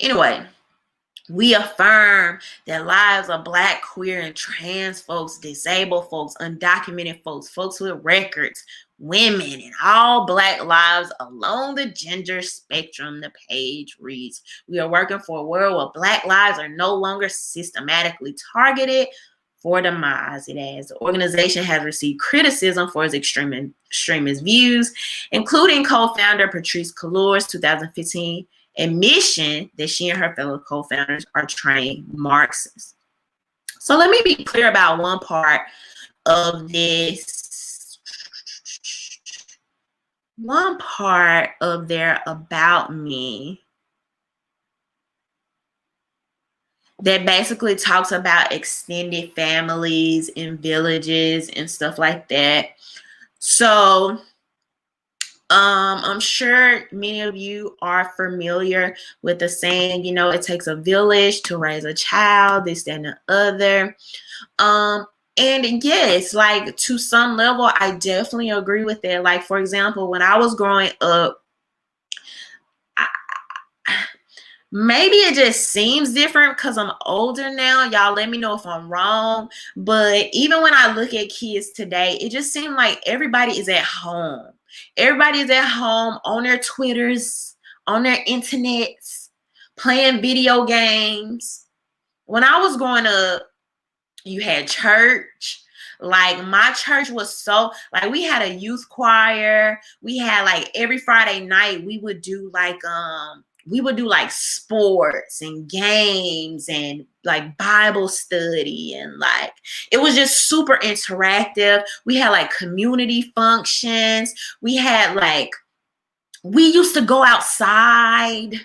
Anyway, we affirm that lives of Black, queer, and trans folks, disabled folks, undocumented folks, folks with records, women, and all Black lives along the gender spectrum. The page reads, we are working for a world where Black lives are no longer systematically targeted for demise. It adds, the organization has received criticism for its extremist views, including co-founder Patrisse Cullors' 2015 admission that she and her fellow co-founders are trained Marxists. So let me be clear about one part of this. One part of their about me that basically talks about extended families and villages and stuff like that. So I'm sure many of you are familiar with the saying, you know, it takes a village to raise a child, this, that, and the other. And yes, like to some level, I definitely agree with that. Like, for example, when I was growing up, maybe it just seems different because I'm older now. Y'all let me know if I'm wrong. But even when I look at kids today, it just seems like everybody is at home. Everybody is at home on their Twitters, on their internets, playing video games. When I was growing up, you had church. Like my church was so, like we had a youth choir. We had like every Friday night we would do like sports and games and like Bible study, and like it was just super interactive. We had like community functions. We used to go outside.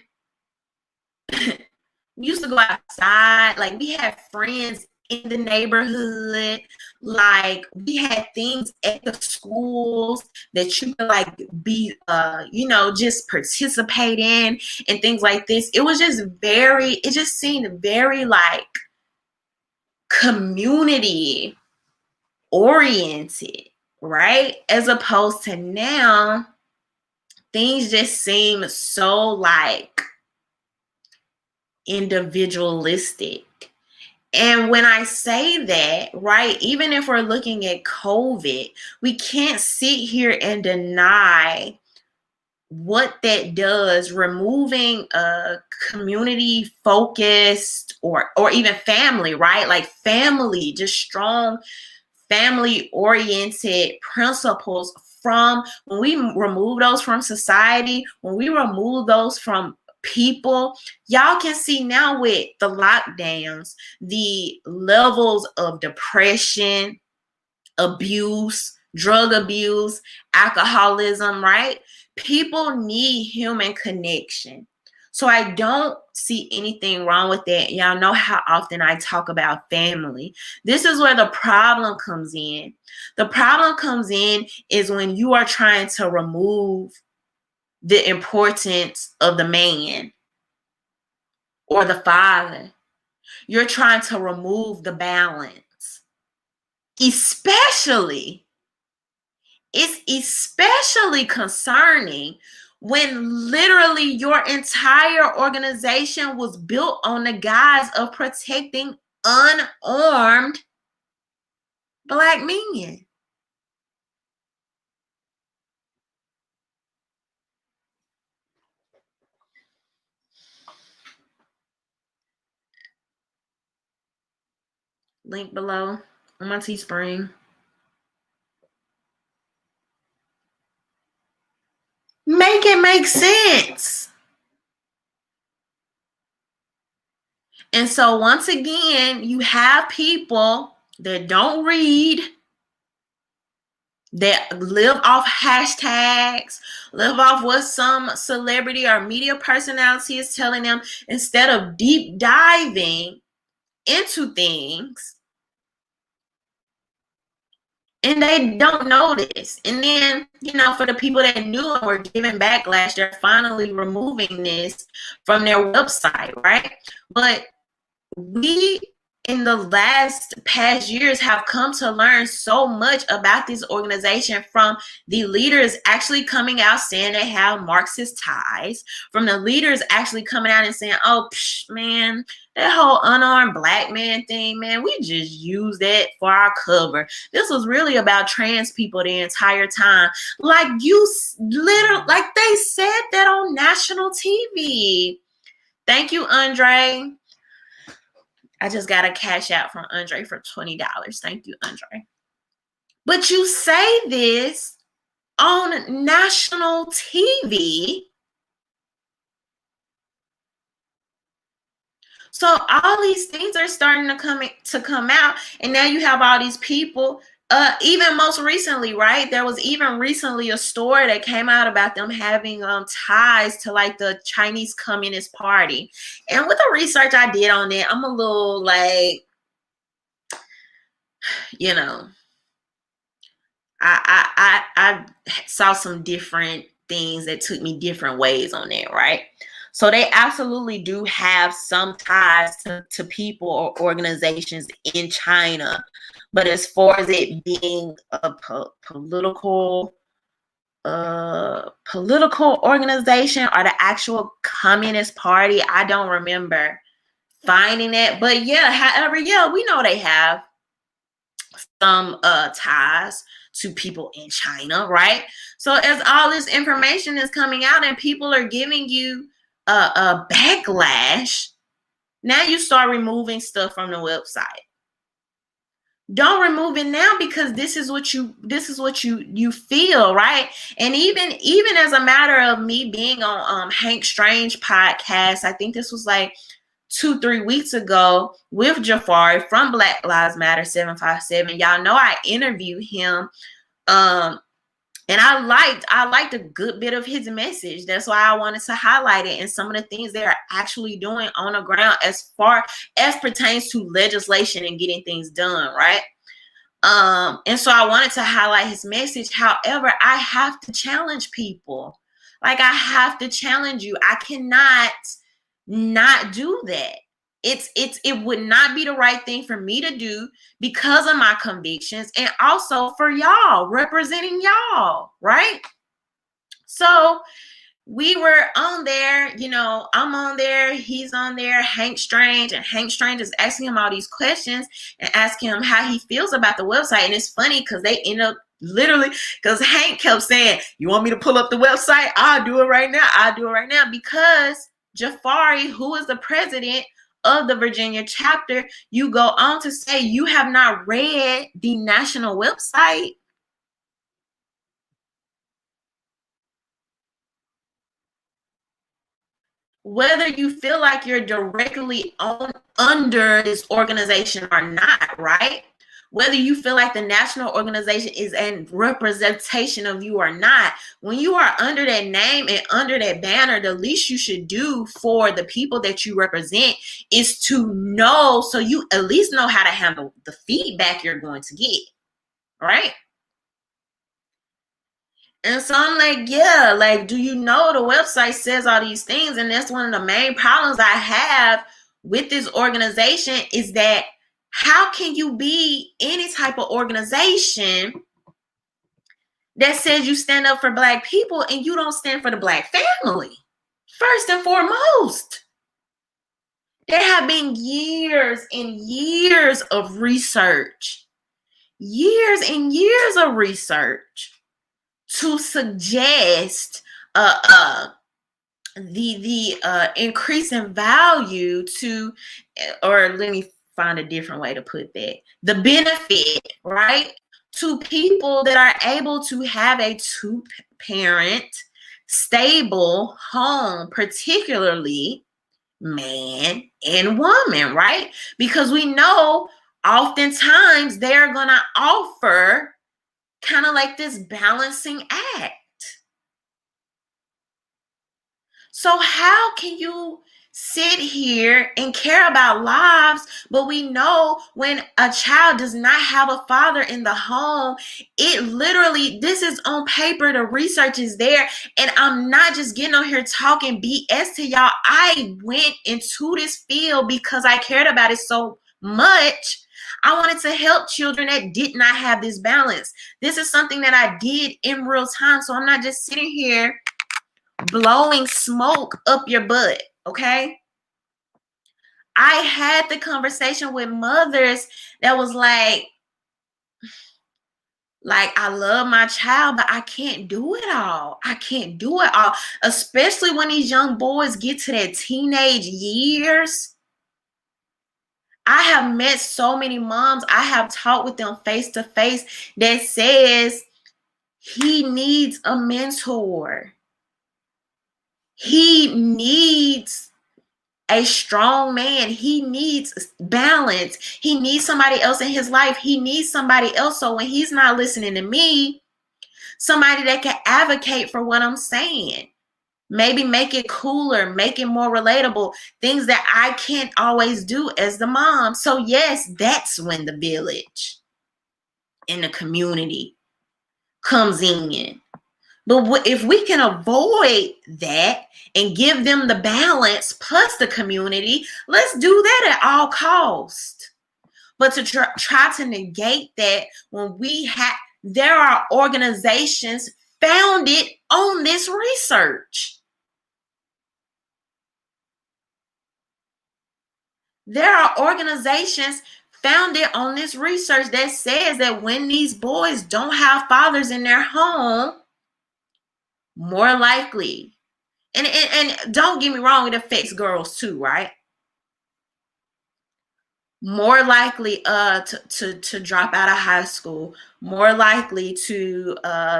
we used to go outside. Like, we had friends in the neighborhood. Like, we had things at the schools that you could like be just participate in and things like this. It just seemed very like community oriented, right? As opposed to now, things just seem so like individualistic. And when I say that, right, even if we're looking at COVID, we can't sit here and deny what that does, removing a community focused or even family, right? Like family, just strong family oriented principles from when we remove those from society, when we remove those from people, y'all can see now with the lockdowns, the levels of depression, abuse, drug abuse, alcoholism, right? People need human connection. So I don't see anything wrong with that. Y'all know how often I talk about family. This is where the problem comes in. The problem comes in is when you are trying to remove the importance of the man or the father. You're trying to remove the balance. It's especially concerning when literally your entire organization was built on the guise of protecting unarmed Black men. Link below on my Teespring. Make it make sense. And so once again, you have people that don't read, that live off hashtags, live off what some celebrity or media personality is telling them, instead of deep diving into things, and they don't notice. And then, for the people that knew and were giving backlash, they're finally removing this from their website, right? But we in the past years have come to learn so much about this organization, from the leaders actually coming out saying they have Marxist ties, from the leaders actually coming out and saying, oh, man, that whole unarmed Black man thing, man, we just use that for our cover. This was really about trans people the entire time. Like, like they said that on national TV. Thank you, Andre. I just got a cash out from Andre for $20. Thank you, Andre. But you say this on national TV. So all these things are starting to come out, and now you have all these people. Even most recently, right? There was even recently a story that came out about them having ties to like the Chinese Communist Party. And with the research I did on it, I'm a little like, I saw some different things that took me different ways on that, right? So they absolutely do have some ties to people or organizations in China. But as far as it being a political organization or the actual Communist Party, I don't remember finding it. But yeah, however, yeah, we know they have some ties to people in China, right? So as all this information is coming out and people are giving you a backlash, now you start removing stuff from the website. Don't remove it now, because this is what you feel, right? And even as a matter of me being on Hank Strange podcast, I think this was like 2-3 weeks ago with Jafari from Black Lives Matter 757. Y'all know I interviewed him And I liked a good bit of his message. That's why I wanted to highlight it and some of the things they are actually doing on the ground as far as pertains to legislation and getting things done, right? And so I wanted to highlight his message. However, I have to challenge people. Like, I have to challenge you. I cannot not do that. It would not be the right thing for me to do because of my convictions, and also for y'all, representing y'all, right? So we were on there, you know, I'm on there, he's on there, Hank Strange, and Hank Strange is asking him all these questions and asking him how he feels about the website. And it's funny because they end up literally, because Hank kept saying, you want me to pull up the website? I'll do it right now. I'll do it right now. Because Jafari, who is the president of the Virginia chapter, you go on to say you have not read the national website. Whether you feel like you're directly under this organization or not, right? Whether you feel like the national organization is a representation of you or not, when you are under that name and under that banner, the least you should do for the people that you represent is to know, so you at least know how to handle the feedback you're going to get, right? And so I'm like, yeah, like, do you know the website says all these things? And that's one of the main problems I have with this organization is that how can you be any type of organization that says you stand up for Black people and you don't stand for the Black family? First and foremost, there have been years and years of research, years and years of research to suggest the increase in value to, or let me find a different way to put that, the benefit, right, to people that are able to have a two-parent stable home, particularly man and woman, right? Because we know oftentimes they're gonna offer kind of like this balancing act. So how can you sit here and care about lives, but we know when a child does not have a father in the home, it literally, this is on paper, the research is there, and I'm not just getting on here talking BS to y'all. I went into this field because I cared about it so much. I wanted to help children that did not have this balance. This is something that I did in real time, so I'm not just sitting here blowing smoke up your butt, okay? I had the conversation with mothers that was like, I love my child, but I can't do it all. I can't do it all, especially when these young boys get to their teenage years. I have met so many moms, I have talked with them face to face, that says he needs a mentor. He needs a strong man. He needs balance. He needs somebody else in his life. He needs somebody else. So when he's not listening to me, somebody that can advocate for what I'm saying, maybe make it cooler, make it more relatable, things that I can't always do as the mom. So yes, that's when the village and the community comes in. But if we can avoid that and give them the balance plus the community, let's do that at all costs. But to try to negate that, when there are organizations founded on this research. There are organizations founded on this research that says that when these boys don't have fathers in their home, more likely, and don't get me wrong, it affects girls too, right? More likely to drop out of high school, more likely to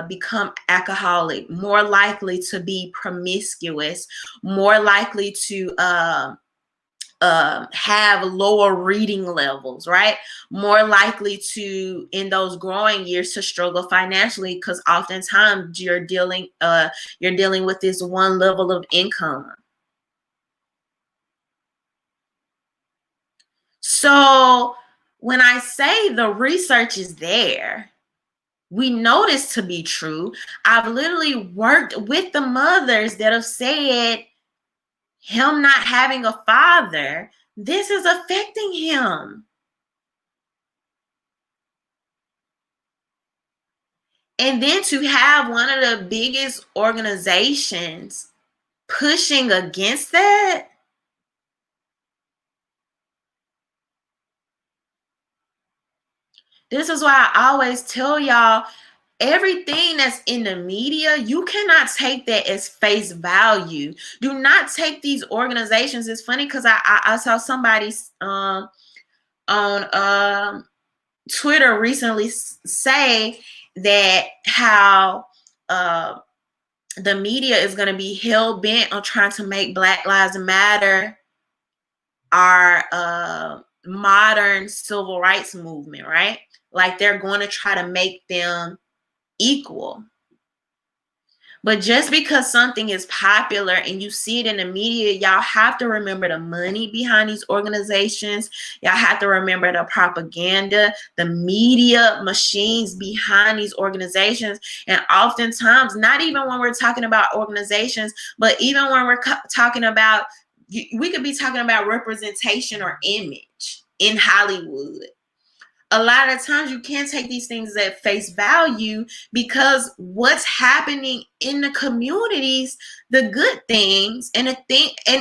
become alcoholic, more likely to be promiscuous, more likely to have lower reading levels, right? More likely to, in those growing years, to struggle financially, because oftentimes you're dealing with this one level of income. So when I say the research is there, we know this to be true. I've literally worked with the mothers that have said him not having a father, this is affecting him. And then to have one of the biggest organizations pushing against that, this is why I always tell y'all, everything that's in the media, you cannot take that as face value. Do not take these organizations. It's funny because I saw somebody on Twitter recently say that how the media is going to be hell bent on trying to make Black Lives Matter our modern civil rights movement, right? Like they're going to try to make them equal. But just because something is popular and you see it in the media, y'all have to remember the money behind these organizations. Y'all have to remember the propaganda, the media machines behind these organizations. And oftentimes, not even when we're talking about organizations, but even when we're talking about, we could be talking about representation or image in Hollywood. A lot of times you can't take these things at face value, because what's happening in the communities, the good things and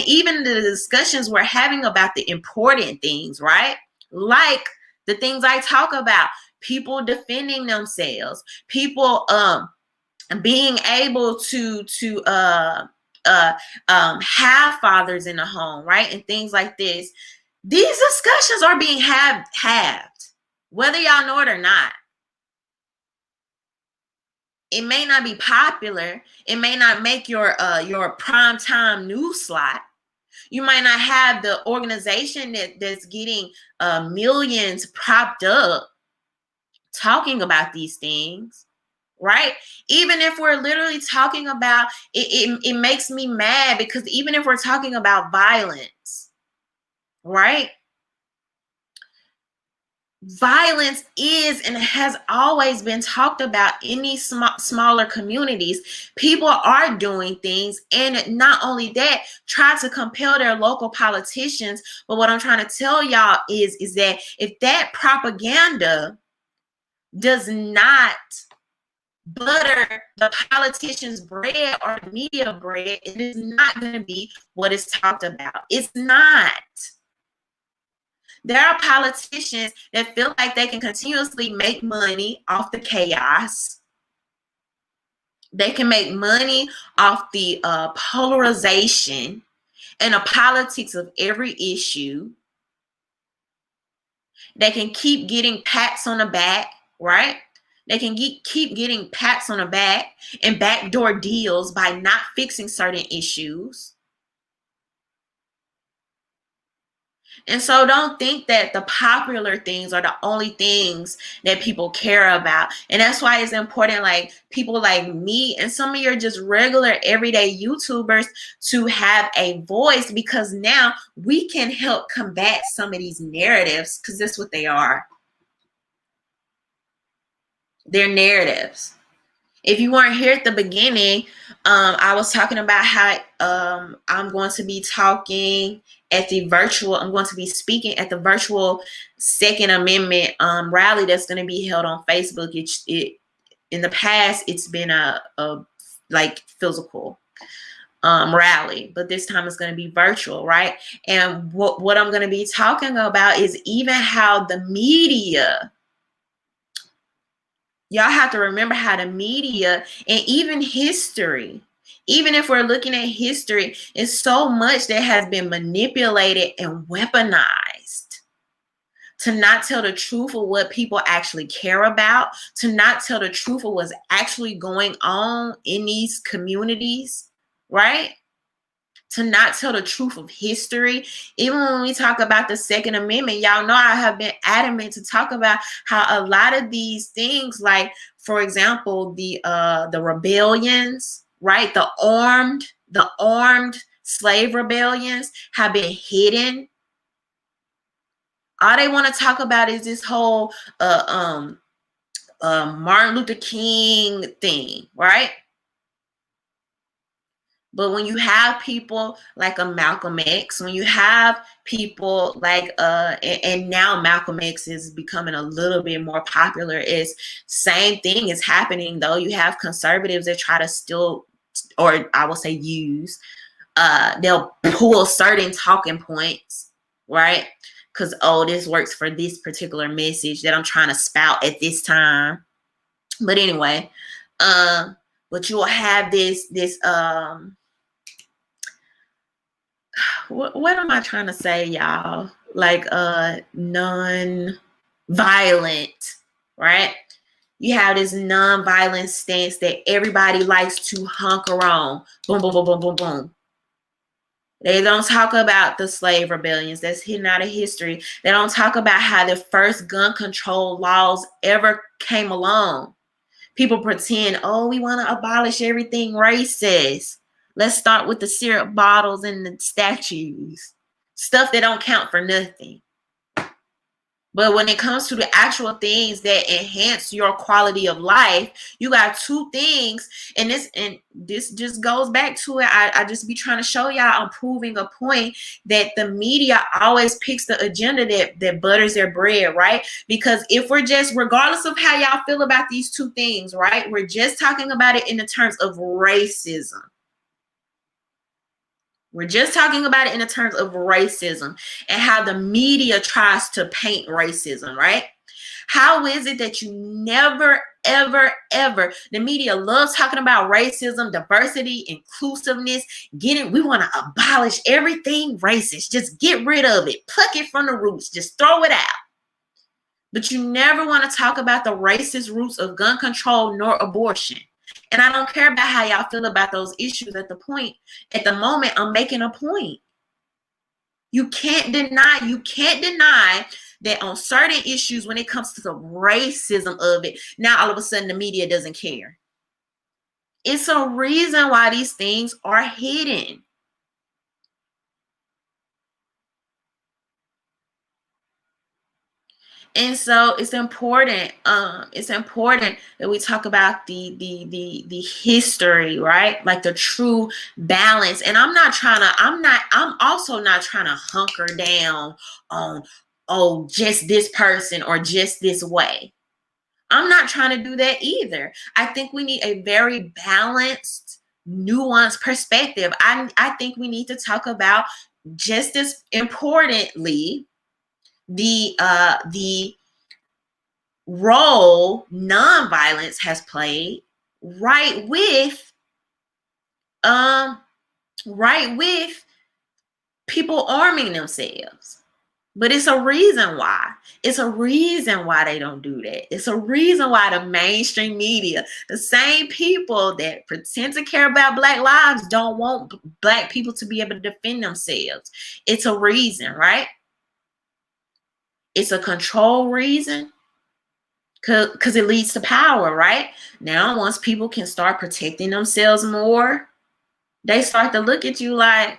even the discussions we're having about the important things, right? Like the things I talk about, people defending themselves, people being able to have fathers in the home, right? And things like this. These discussions are being halved, whether y'all know it or not. It may not be popular. It may not make your prime time news slot. You might not have the organization that's getting millions propped up talking about these things, right? Even if we're literally talking about it makes me mad, because even if we're talking about violence, right? Violence is and has always been talked about in these smaller communities. People are doing things, and not only that, try to compel their local politicians. But what I'm trying to tell y'all is that if that propaganda does not butter the politicians' bread or the media bread, it is not going to be what is talked about. It's not. There are politicians that feel like they can continuously make money off the chaos. They can make money off the polarization and the politics of every issue. They can keep getting pats on the back, right? They can keep getting pats on the back and backdoor deals by not fixing certain issues. And so don't think that the popular things are the only things that people care about. And that's why it's important, like people like me and some of your just regular everyday YouTubers, to have a voice, because now we can help combat some of these narratives, because that's what they are. They're narratives. If you weren't here at the beginning, I was talking about how I'm going to be talking at the virtual, I'm going to be speaking at the virtual Second Amendment rally that's going to be held on Facebook. It in the past, it's been a like physical rally, but this time it's going to be virtual, right? And what I'm going to be talking about is even how the media, y'all have to remember how the media and even history, even if we're looking at history, is so much that has been manipulated and weaponized to not tell the truth of what people actually care about, to not tell the truth of what's actually going on in these communities, right? to not tell the truth of history. Even when we talk about the Second Amendment, y'all know I have been adamant to talk about how a lot of these things, like for example, the rebellions, right? The armed slave rebellions have been hidden. All they want to talk about is this whole Martin Luther King thing, right? But when you have people like a Malcolm X, when you have people like and now Malcolm X is becoming a little bit more popular, is same thing is happening though. You have conservatives that try to still, or I will say use, they'll pull certain talking points, right? Because, oh, this works for this particular message that I'm trying to spout at this time. But anyway, but you will have this what am I trying to say, y'all? Like non-violent, right? You have this non-violent stance that everybody likes to hunker on. Boom, boom, boom, boom, boom, boom. They don't talk about the slave rebellions that's hidden out of history. They don't talk about how the first gun control laws ever came along. People pretend, oh, we want to abolish everything racist. Let's start with the syrup bottles and the statues. Stuff that don't count for nothing. But when it comes to the actual things that enhance your quality of life, you got two things. And this just goes back to it. I just be trying to show y'all I'm proving a point that the media always picks the agenda that butters their bread, right? Because if we're just, regardless of how y'all feel about these two things, right? We're just talking about it in the terms of racism. We're just talking about it in the terms of racism and how the media tries to paint racism, right? How is it that you never, ever, ever, the media loves talking about racism, diversity, inclusiveness, we want to abolish everything racist. Just get rid of it. Pluck it from the roots. Just throw it out. But you never want to talk about the racist roots of gun control nor abortion. And I don't care about how y'all feel about those issues at the moment, I'm making a point. You can't deny that on certain issues, when it comes to the racism of it, now all of a sudden the media doesn't care. It's a reason why these things are hidden. And so it's important that we talk about the history, right? Like the true balance. And I'm also not trying to hunker down on, oh, just this person or just this way. I'm not trying to do that either. I think we need a very balanced, nuanced perspective. I think we need to talk about, just as importantly, the role nonviolence has played right with people arming themselves. But it's a reason why. It's a reason why they don't do that. It's a reason why the mainstream media, the same people that pretend to care about Black lives, don't want Black people to be able to defend themselves. It's a reason, right? It's a control reason, because it leads to power, right? Now, once people can start protecting themselves more, they start to look at you like,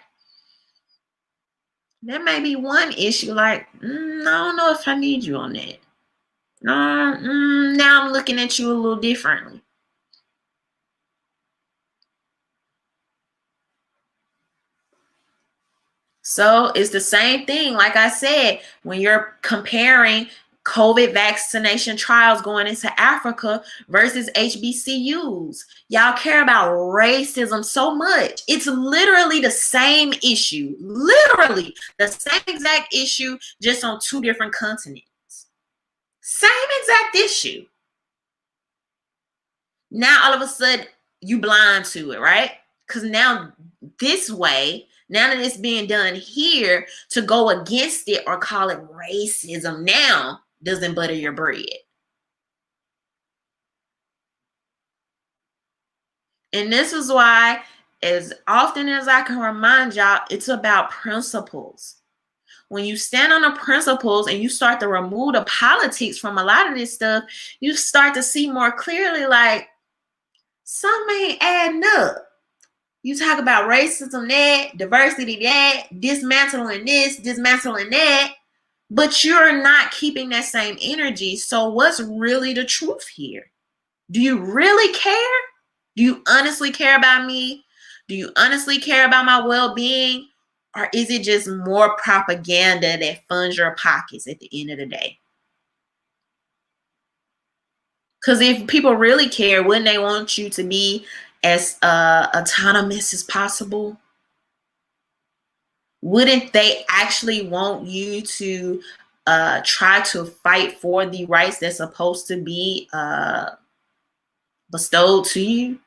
there may be one issue, like, I don't know if I need you on that. Now I'm looking at you a little differently. So it's the same thing. Like I said, when you're comparing COVID vaccination trials going into Africa versus HBCUs, y'all care about racism so much. It's literally the same issue, literally the same exact issue, just on two different continents. Same exact issue. Now all of a sudden you blind to it, right? Because now this way, now that it's being done here, to go against it or call it racism now doesn't butter your bread. And this is why as often as I can remind y'all, it's about principles. When you stand on the principles and you start to remove the politics from a lot of this stuff, you start to see more clearly, like, something ain't adding up. You talk about racism, that, diversity, that, dismantling this, dismantling that, but you're not keeping that same energy. So what's really the truth here? Do you really care? Do you honestly care about me? Do you honestly care about my well-being? Or is it just more propaganda that funds your pockets at the end of the day? Because if people really care, wouldn't they want you to be as autonomous as possible? Wouldn't they actually want you to try to fight for the rights that's supposed to be bestowed to you?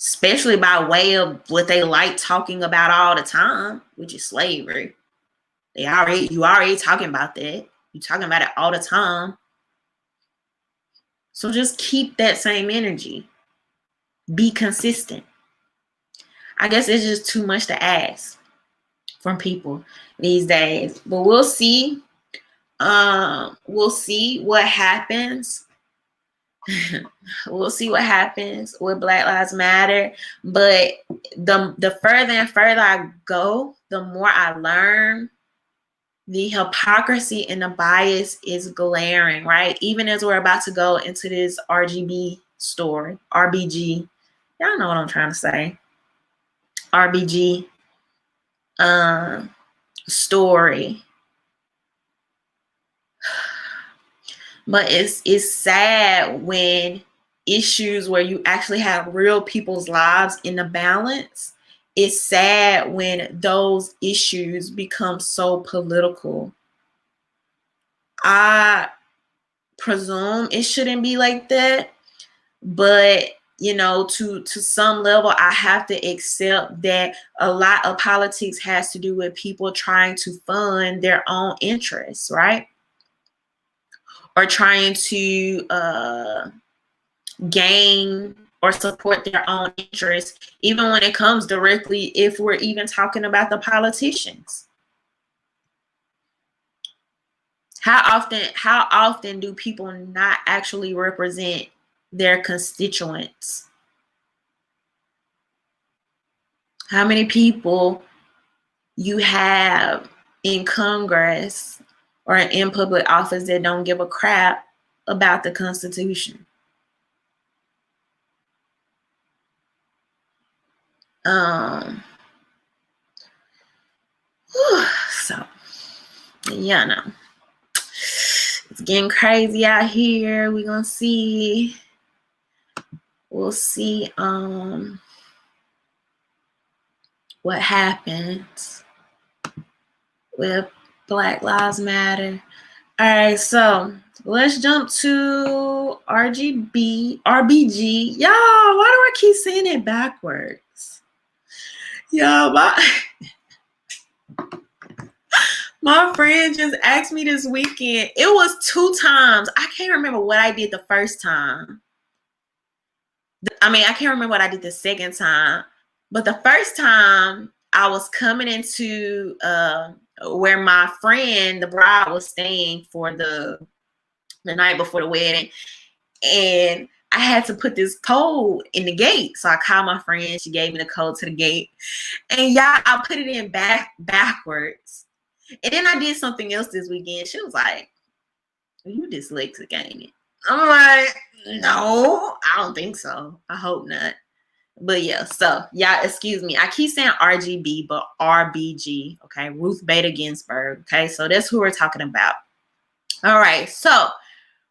Especially by way of what they like talking about all the time, which is slavery. You already talking about that. You're talking about it all the time. So just keep that same energy. Be consistent. I guess it's just too much to ask from people these days. But we'll see. We'll see what happens. We'll see what happens with Black Lives Matter. But the further and further I go, the more I learn. The hypocrisy and the bias is glaring, right? Even as we're about to go into this RGB story, RBG. Y'all know what I'm trying to say. RBG story. But it's sad when issues where you actually have real people's lives in the balance. It's sad when those issues become so political. I presume it shouldn't be like that, but to some level, I have to accept that a lot of politics has to do with people trying to fund their own interests, right? Or trying to gain or support their own interests, even when it comes directly, if we're even talking about the politicians. How often do people not actually represent their constituents? How many people you have in Congress or in public office that don't give a crap about the Constitution? So, yeah, no. It's getting crazy out here. We're gonna see. We'll see what happens with Black Lives Matter. All right, so let's jump to RBG. Y'all, why do I keep saying it backwards? Y'all, my friend just asked me this weekend. It was 2 times. I can't remember what I did the first time. I can't remember what I did the second time. But the first time, I was coming into where my friend, the bride, was staying for the night before the wedding. And I had to put this code in the gate. So I called my friend. She gave me the code to the gate. And yeah, I put it in backwards. And then I did something else this weekend. She was like, "You dyslexic, ain't it?" I'm like, "No, I don't think so. I hope not." But yeah, so yeah, excuse me. I keep saying RGB, but RBG, okay? Ruth Bader Ginsburg, okay? So that's who we're talking about. All right, so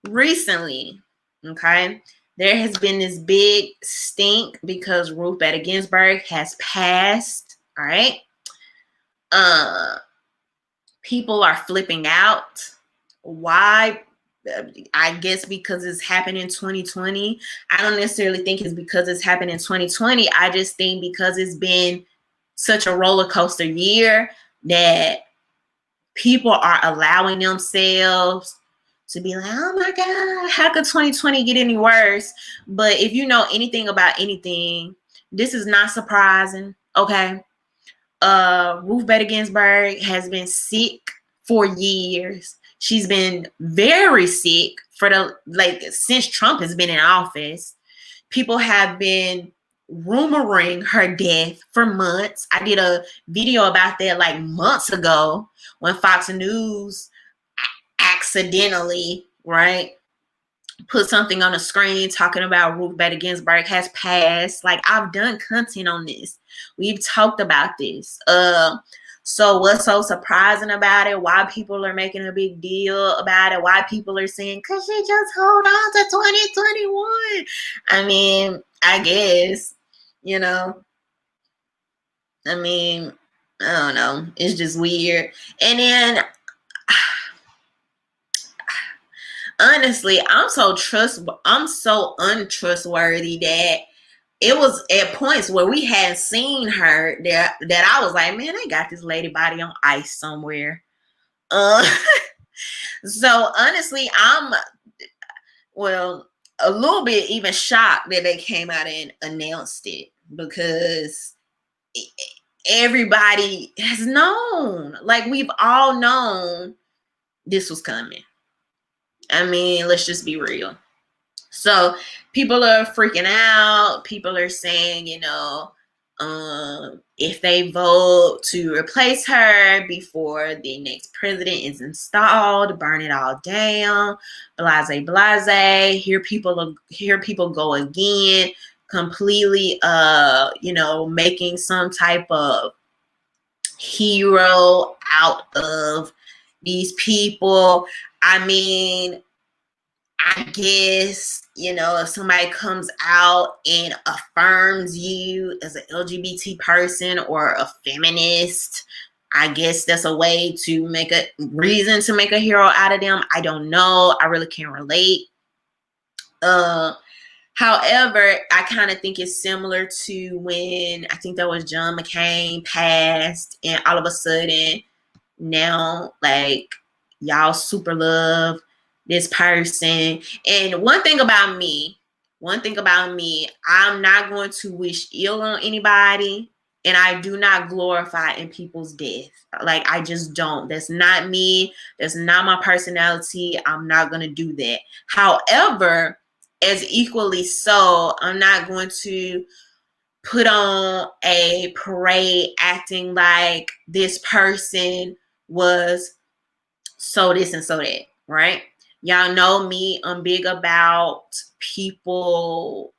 recently, okay, there has been this big stink because Ruth Bader Ginsburg has passed, all right? People are flipping out. Why? I guess because it's happened in 2020. I don't necessarily think it's because it's happened in 2020. I just think because it's been such a roller coaster year that people are allowing themselves to be like, oh my God, how could 2020 get any worse? But if you know anything about anything, this is not surprising. Okay. Ruth Bader Ginsburg has been sick for years. She's been very sick for since Trump has been in office. People have been rumoring her death for months. I did a video about that like months ago when Fox News accidentally, right, put something on the screen talking about Ruth Bader Ginsburg has passed. Like, I've done content on this. We've talked about this. So what's so surprising about it? Why people are making a big deal about it? Why people are saying, "Cause she just hold on to 2021." I mean, I guess, you know. I mean, I don't know. It's just weird. And then honestly, I'm so untrustworthy that it was at points where we had seen her that I was like, man, they got this lady body on ice somewhere. So honestly, I'm a little bit even shocked that they came out and announced it, because everybody has known, like we've all known this was coming. I mean, let's just be real. So people are freaking out. People are saying, if they vote to replace her before the next president is installed, burn it all down, blase, blase. Here people go again, completely, making some type of hero out of these people. I mean, I guess, if somebody comes out and affirms you as an LGBT person or a feminist, I guess that's a way to make a reason to make a hero out of them. I don't know. I really can't relate. However, I kind of think it's similar to when I think that was John McCain passed, and all of a sudden now, like, y'all super love this person. And one thing about me, I'm not going to wish ill on anybody, and I do not glorify in people's death. Like, I just don't. That's not me. That's not my personality. I'm not going to do that. However, as equally so, I'm not going to put on a parade acting like this person was so this and so that, right? Y'all know me, I'm big about people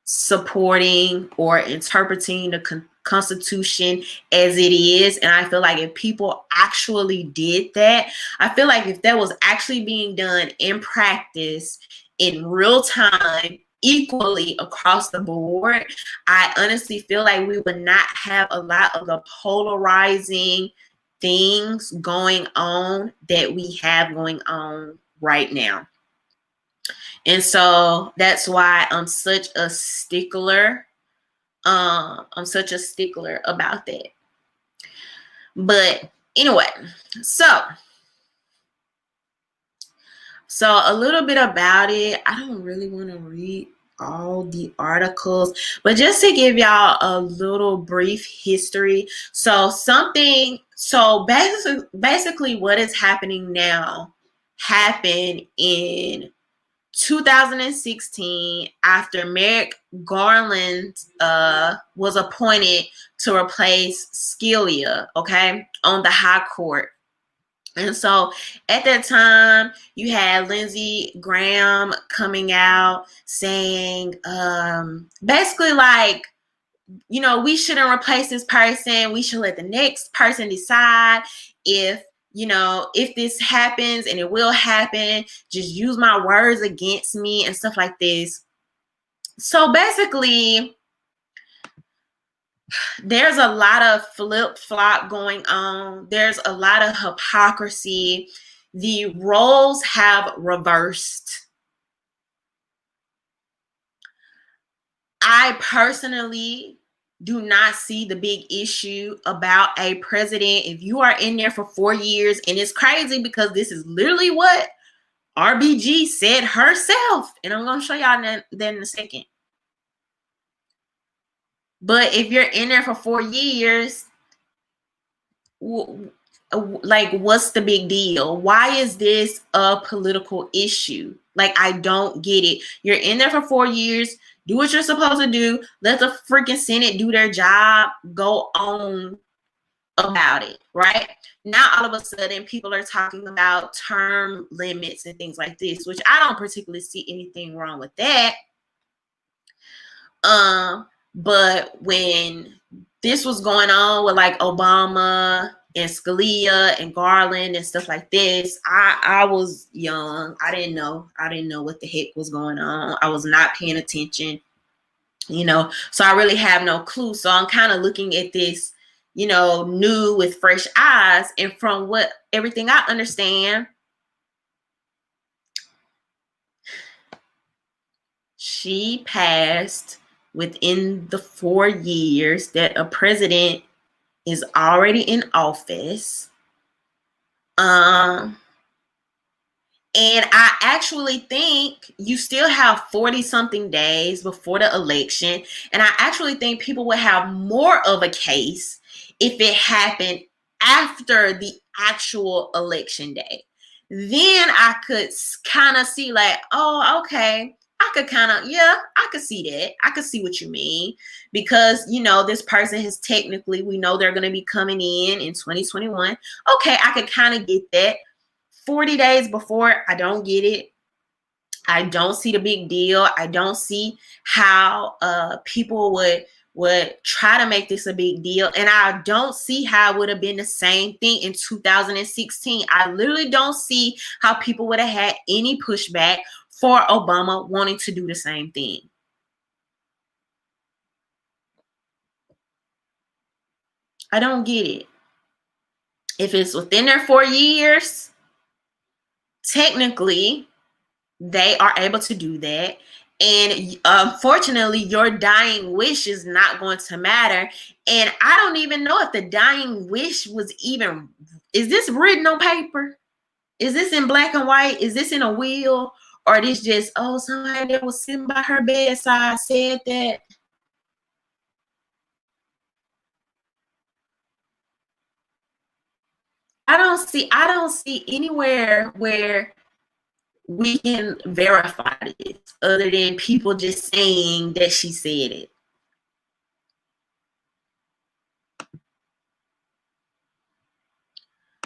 supporting or interpreting the Constitution as it is. And I feel like if people actually did that, I feel like if that was actually being done in practice in real time, equally across the board, I honestly feel like we would not have a lot of the polarizing things going on that we have going on right now. And so that's why I'm such a stickler. I'm such a stickler about that. But anyway, so a little bit about it. I don't really want to read all the articles, but just to give y'all a little brief history. So basically what is happening now happened in 2016 after Merrick Garland was appointed to replace Scalia, okay, on the High Court. And so at that time, you had Lindsey Graham coming out saying, basically like, we shouldn't replace this person. We should let the next person decide if this happens, and it will happen, just use my words against me and stuff like this. So basically, there's a lot of flip-flop going on. There's a lot of hypocrisy. The roles have reversed. I personally do not see the big issue about a president. If you are in there for 4 years, and it's crazy because this is literally what RBG said herself, and I'm going to show y'all that in a second. But if you're in there for 4 years, like, what's the big deal? Why is this a political issue? Like, I don't get it. You're in there for 4 years. Do what you're supposed to do. Let the freaking Senate do their job. Go on about it, right? Now, all of a sudden, people are talking about term limits and things like this, which I don't particularly see anything wrong with that. But when this was going on with like Obama and Scalia and Garland and stuff like this, I was young. I didn't know what the heck was going on. I was not paying attention, so I really have no clue. So I'm kind of looking at this, new with fresh eyes. And from everything I understand, she passed within the 4 years that a president is already in office. And I actually think you still have 40 something days before the election. And I actually think people would have more of a case if it happened after the actual election day. Then I could kind of see like, oh, okay. I could see that. I could see what you mean, because, this person has technically, we know they're going to be coming in 2021. Okay, I could kind of get that. 40 days before, I don't get it. I don't see the big deal. I don't see how people would try to make this a big deal. And I don't see how it would have been the same thing in 2016. I literally don't see how people would have had any pushback for Obama wanting to do the same thing. I don't get it. If it's within their 4 years, technically, they are able to do that. And unfortunately, your dying wish is not going to matter. And I don't even know if the dying wish was even, is this written on paper? Is this in black and white? Is this in a will? Or this just, somebody that was sitting by her bedside said that? I don't see anywhere where we can verify this other than people just saying that she said it.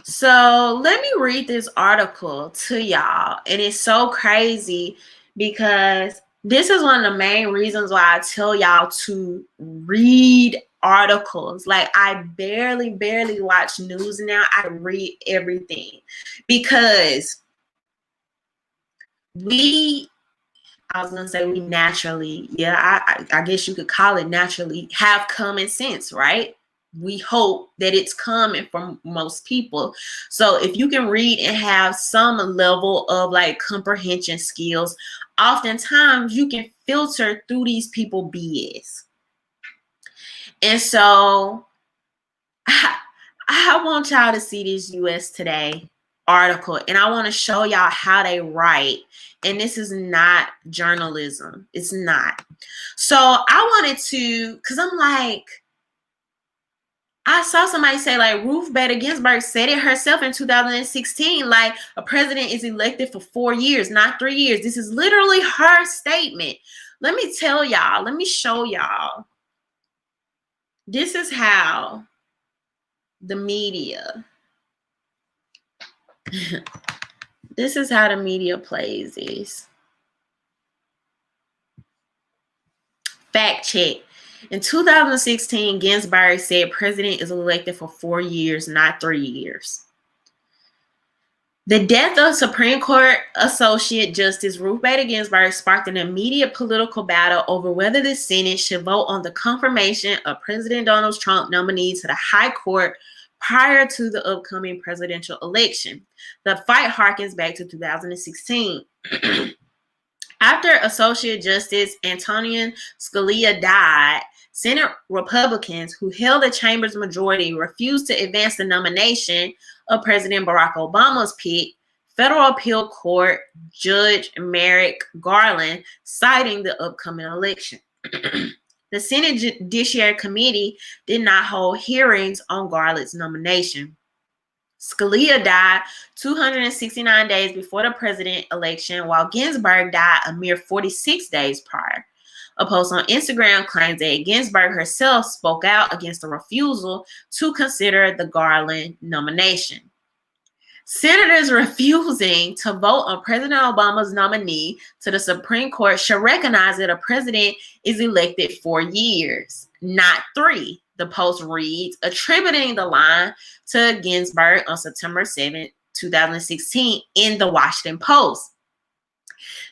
So let me read this article to y'all. And it's so crazy because this is one of the main reasons why I tell y'all to read articles. Like, I barely watch news now. I read everything because I was gonna say we naturally, I guess you could call it naturally, have common sense, right? We hope that it's coming from most people. So if you can read and have some level of like comprehension skills, oftentimes you can filter through these people BS. And so I want y'all to see this US Today article, and I want to show y'all how they write. And this is not journalism. It's not. So I wanted to, because I'm like, I saw somebody say like Ruth Bader Ginsburg said it herself in 2016, like a president is elected for 4 years, not 3 years. This is literally her statement. Let me tell y'all, let me show y'all. This is how the media, this is how the media plays this. Fact check. In 2016, Ginsburg said president is elected for 4 years, not 3 years. The death of Supreme Court Associate Justice Ruth Bader Ginsburg sparked an immediate political battle over whether the Senate should vote on the confirmation of President Donald Trump nominee to the High Court prior to the upcoming presidential election. The fight harkens back to 2016. After Associate Justice Antonin Scalia died, Senate Republicans who held the chamber's majority refused to advance the nomination of President Barack Obama's pick, Federal Appeal Court Judge Merrick Garland, citing the upcoming election. The Senate Judiciary Committee did not hold hearings on Garland's nomination. Scalia died 269 days before the president election, while Ginsburg died a mere 46 days prior. A post on Instagram claims that Ginsburg herself spoke out against the refusal to consider the Garland nomination. Senators refusing to vote on President Obama's nominee to the Supreme Court should recognize that a president is elected for years, not 3. The post reads, attributing the line to Ginsburg on September 7, 2016 in the Washington Post.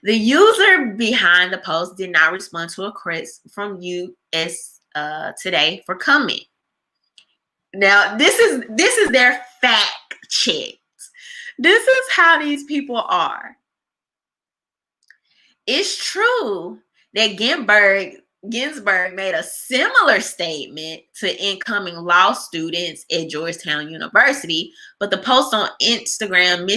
The user behind the post did not respond to a request from US Today for comment. Now, this is their fact check. This is how these people are. It's true that Ginsburg made a similar statement to incoming law students at Georgetown University, but the post on Instagram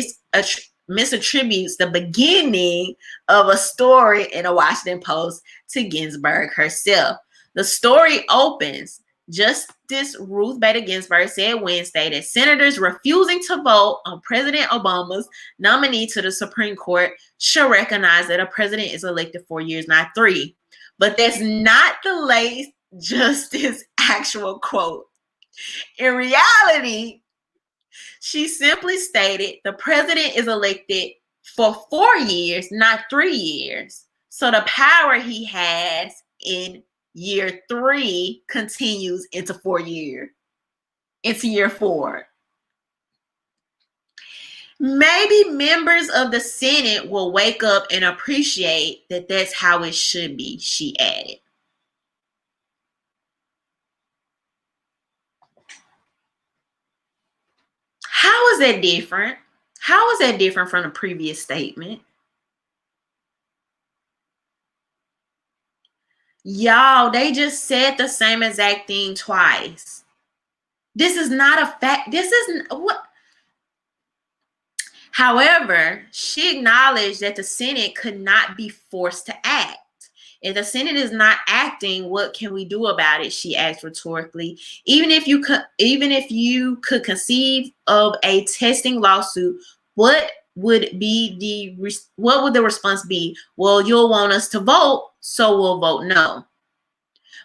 misattributes the beginning of a story in a Washington Post to Ginsburg herself. The story opens, Justice Ruth Bader Ginsburg said Wednesday that senators refusing to vote on President Obama's nominee to the Supreme Court should recognize that a president is elected 4 years, not 3. But that's not the late justice actual quote. In reality, she simply stated the president is elected for 4 years, not 3 years. So the power he has in year 3 continues into year 4. Maybe members of the Senate will wake up and appreciate that that's how it should be, she added. How is that different? How is that different from the previous statement? Y'all, they just said the same exact thing twice. This is not a fact. This isn't what. However, she acknowledged that the Senate could not be forced to act. If the Senate is not acting, what can we do about it? She asked rhetorically. Even if you could conceive of a testing lawsuit, what would the response be? Well, you'll want us to vote, so we'll vote no.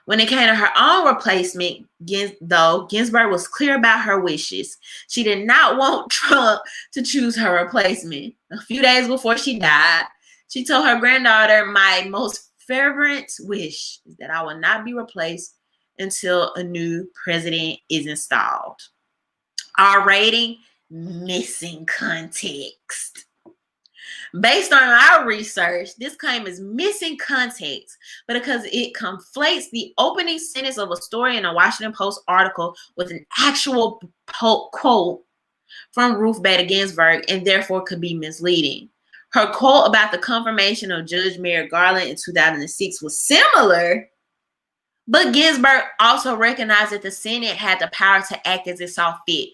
When it came to her own replacement, Ginsburg was clear about her wishes. She did not want Trump to choose her replacement. A few days before she died, she told her granddaughter, my most fervent wish is that I will not be replaced until a new president is installed. Our rating, missing context. Based on our research, this claim is missing context, but because it conflates the opening sentence of a story in a Washington Post article with an actual quote from Ruth Bader Ginsburg and therefore could be misleading. Her quote about the confirmation of Judge Merrick Garland in 2006 was similar, but Ginsburg also recognized that the Senate had the power to act as it saw fit.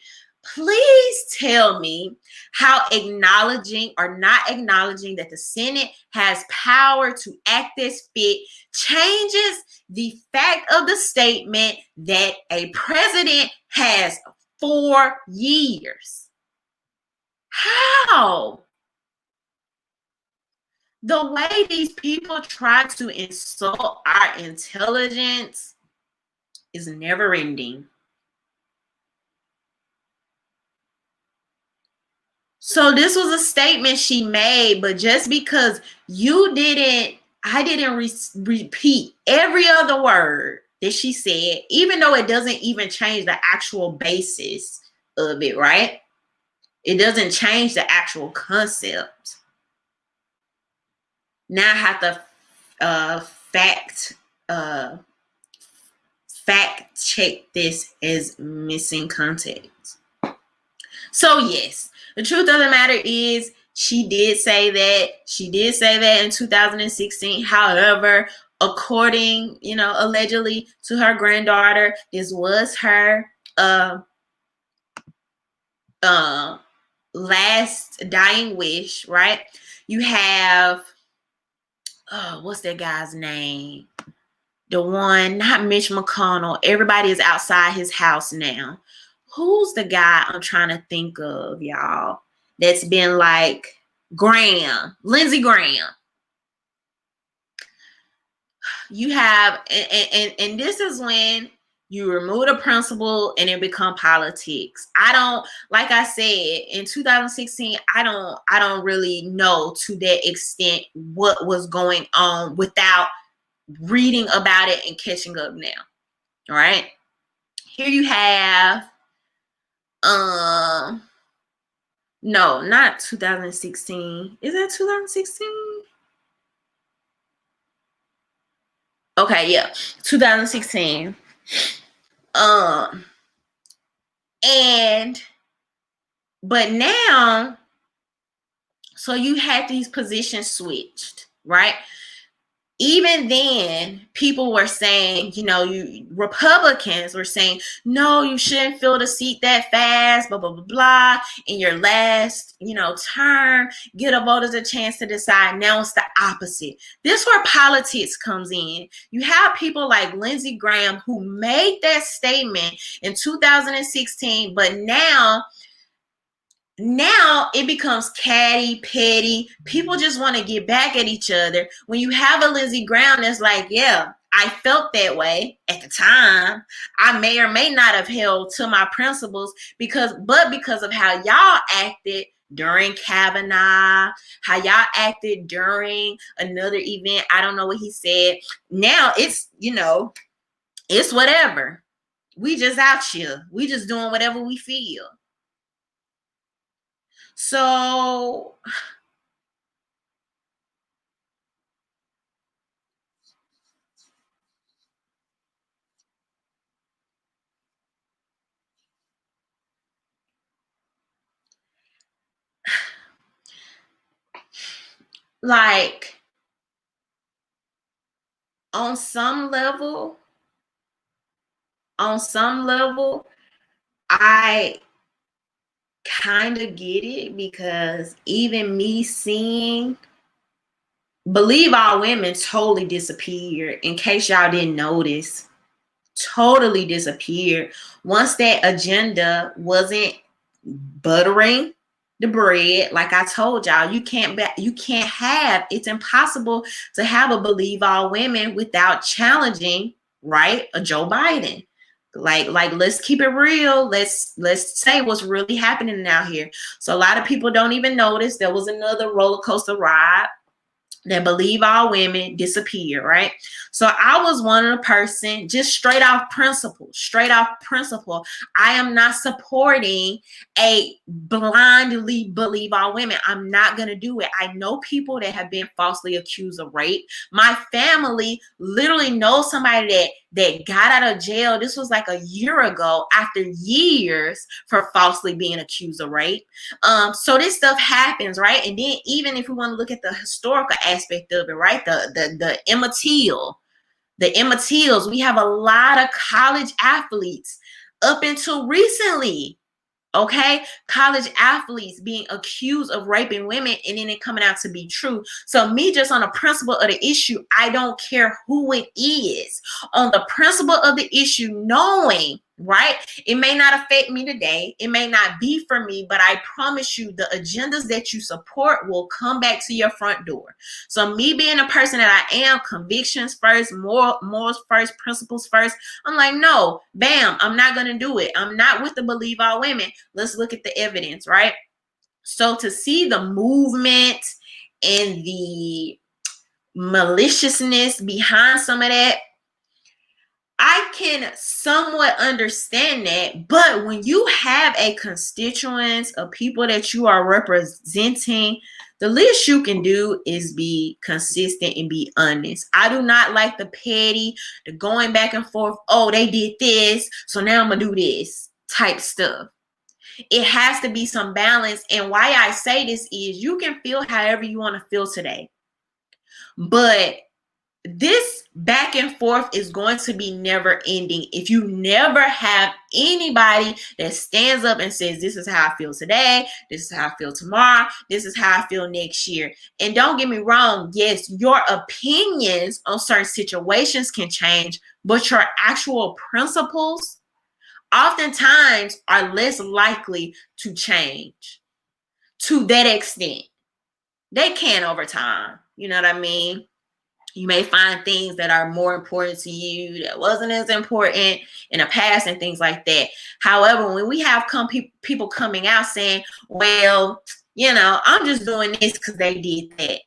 Please tell me how acknowledging or not acknowledging that the Senate has power to act as fit changes the fact of the statement that a president has 4 years. How? The way these people try to insult our intelligence is never ending. So this was a statement she made, but just because I didn't repeat every other word that she said, even though it doesn't even change the actual basis of it, right? It doesn't change the actual concept. Now I have to fact check this as missing context. So yes. The truth of the matter is she did say that. She did say that in 2016. However, according, allegedly to her granddaughter, this was her last dying wish, right? You have, what's that guy's name? The one, not Mitch McConnell. Everybody is outside his house now. Who's the guy I'm trying to think of, y'all? That's been like Graham, Lindsey Graham. You have, and this is when you remove the principle and it become politics. I don't, like I said, in 2016, I don't really know to that extent what was going on without reading about it and catching up now. All right. Here you have, no, not 2016. Is that 2016? Okay, yeah, 2016. But now, so you had these positions switched, right? Even then, people were saying, Republicans were saying, no, you shouldn't fill the seat that fast, blah, blah, blah, blah. In your last, term, give the voters a chance to decide. Now it's the opposite. This is where politics comes in. You have people like Lindsey Graham who made that statement in 2016, but now it becomes catty, petty. People just want to get back at each other. When you have a Lindsey Graham that's like, yeah, I felt that way at the time. I may or may not have held to my principles because of how y'all acted during Kavanaugh, how y'all acted during another event. I don't know what he said. Now it's, it's whatever. We just out here. We just doing whatever we feel. So like on some level, I kind of get it, because even me seeing Believe All Women totally disappeared. In case y'all didn't notice, totally disappeared. Once that agenda wasn't buttering the bread, like I told y'all, it's impossible to have a Believe All Women without challenging, right, a Joe Biden. Like let's keep it real. Let's say what's really happening out here. So a lot of people don't even notice there was another roller coaster ride that Believe All Women disappear, right? So I was one of the person, just straight off principle. I am not supporting a blindly Believe All Women. I'm not going to do it. I know people that have been falsely accused of rape. My family literally knows somebody that got out of jail. This was like a year ago, after years for falsely being accused of rape. So this stuff happens, right? And then even if we want to look at the historical aspect of it, right? The Emmett Tills, we have a lot of college athletes up until recently. Okay, college athletes being accused of raping women and then it coming out to be true. So me, just on the principle of the issue, I don't care who it is. On the principle of the issue, knowing, right, it may not affect me today, it may not be for me, but I promise you the agendas that you support will come back to your front door. So me being a person that I am, convictions first, morals first, principles first, I'm like, no, bam, I'm not going to do it. I'm not with the Believe All Women. Let's look at the evidence, right? So to see the movement and the maliciousness behind some of that, I can somewhat understand that. But when you have a constituents of people that you are representing, the least you can do is be consistent and be honest. I do not like the petty, the going back and forth, oh, they did this, so now I'm going to do this type stuff. It has to be some balance. And why I say this is you can feel however you want to feel today. But this back and forth is going to be never ending if you never have anybody that stands up and says, this is how I feel today, this is how I feel tomorrow, this is how I feel next year. And don't get me wrong, yes, your opinions on certain situations can change, but your actual principles oftentimes are less likely to change to that extent. They can over time, you know what I mean? You may find things that are more important to you that wasn't as important in the past and things like that. However, when we have people coming out saying, well, you know, I'm just doing this because they did that.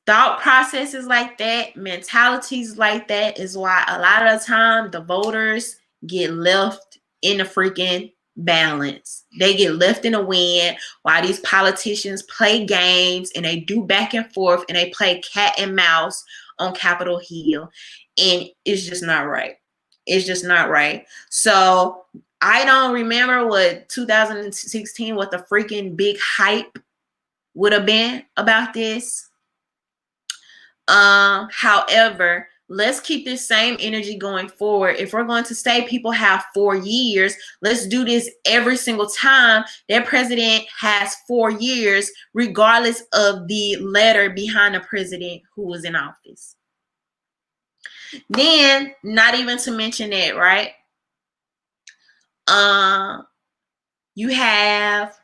Thought processes like that, mentalities like that is why a lot of the time the voters get left in the freaking balance. They get left in the wind while these politicians play games and they do back and forth and they play cat and mouse on Capitol Hill. And it's just not right. It's just not right. So I don't remember what 2016, what the freaking big hype would have been about this. However, let's keep this same energy going forward. If we're going to say people have 4 years, let's do this every single time their president has 4 years, regardless of the letter behind the president who was in office. Then, not even to mention that, right? You have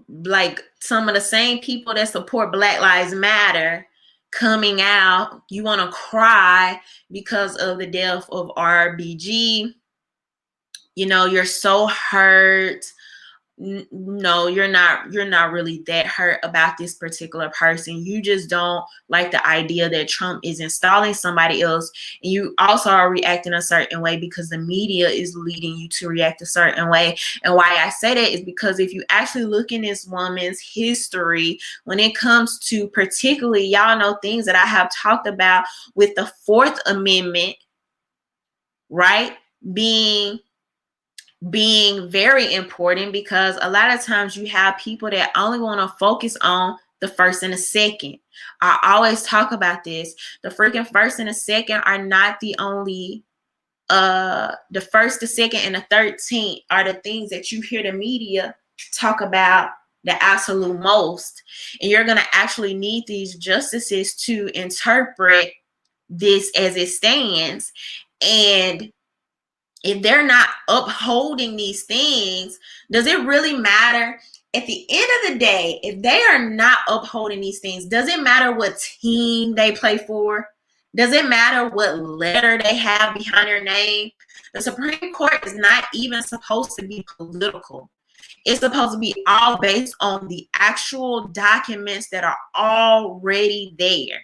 like some of the same people that support Black Lives Matter coming out. You want to cry because of the death of RBG. You know, you're so hurt. No, you're not really that hurt about this particular person. You just don't like the idea that Trump is installing somebody else, and you also are reacting a certain way because the media is leading you to react a certain way. And why I say that is because if you actually look in this woman's history, when it comes to particularly, y'all know things that I have talked about with the Fourth Amendment, right, being very important, because a lot of times you have people that only want to focus on the first and the second. I always talk about this. The freaking first and the second are not the only the first, the second, and the 13th are the things that you hear the media talk about the absolute most. And you're going to actually need these justices to interpret this as it stands. And if they're not upholding these things, does it really matter? At the end of the day, if they are not upholding these things, does it matter what team they play for? Does it matter what letter they have behind their name? The Supreme Court is not even supposed to be political. It's supposed to be all based on the actual documents that are already there,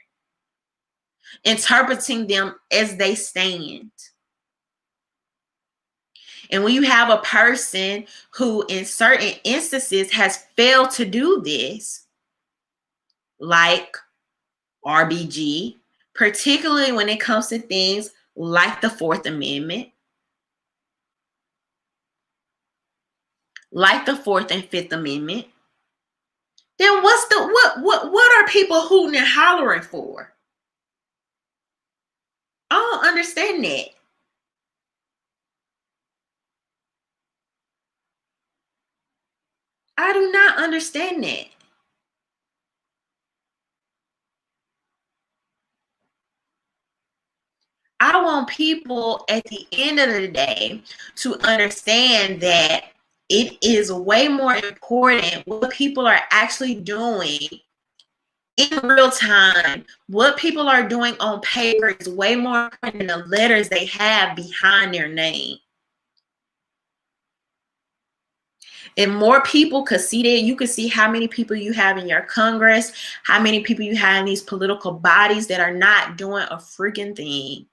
interpreting them as they stand. And when you have a person who in certain instances has failed to do this, like RBG, particularly when it comes to things like the Fourth Amendment, like the Fourth and Fifth Amendment, then what are people hooting and hollering for? I don't understand that. I do not understand that. I want people at the end of the day to understand that it is way more important what people are actually doing in real time. What people are doing on paper is way more important than the letters they have behind their name. If more people could see that, you could see how many people you have in your Congress, how many people you have in these political bodies that are not doing a freaking thing.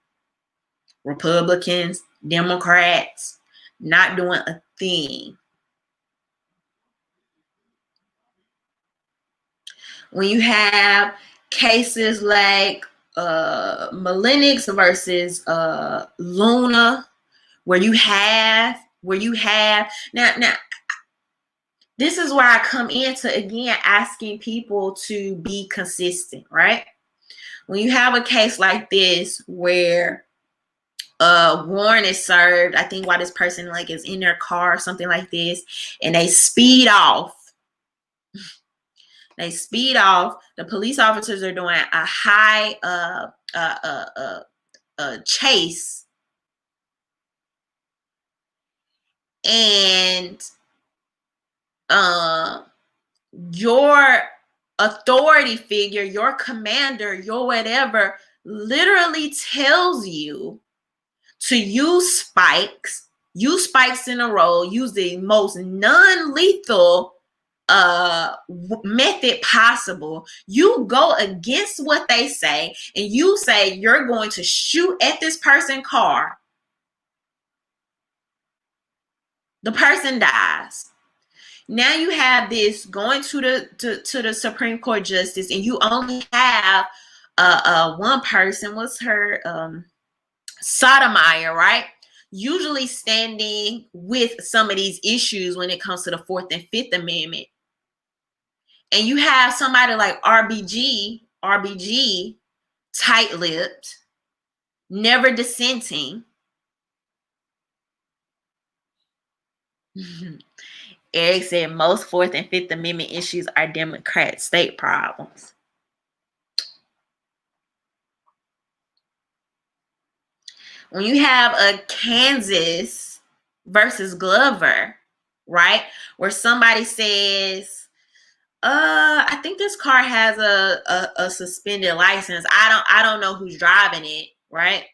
Republicans, Democrats, not doing a thing. When you have cases like Melenix versus Luna, where you have now this is where I come into, again, asking people to be consistent, right? When you have a case like this where warrant is served, I think while this person like is in their car or something like this, and they speed off. They speed off. The police officers are doing a high chase, and your authority figure, your commander, your whatever, literally tells you to use spikes in a row, use the most non-lethal method possible. You go against what they say, and you say you're going to shoot at this person's car. The person dies. Now you have this going to the Supreme Court justice, and you only have one person. What's her Sotomayor, right? Usually standing with some of these issues when it comes to the Fourth and Fifth Amendment. And you have somebody like RBG, tight-lipped, never dissenting. Eric said most Fourth and Fifth Amendment issues are Democrat state problems. When you have a Kansas versus Glover, right, where somebody says, I think this car has a suspended license. I don't know who's driving it, right?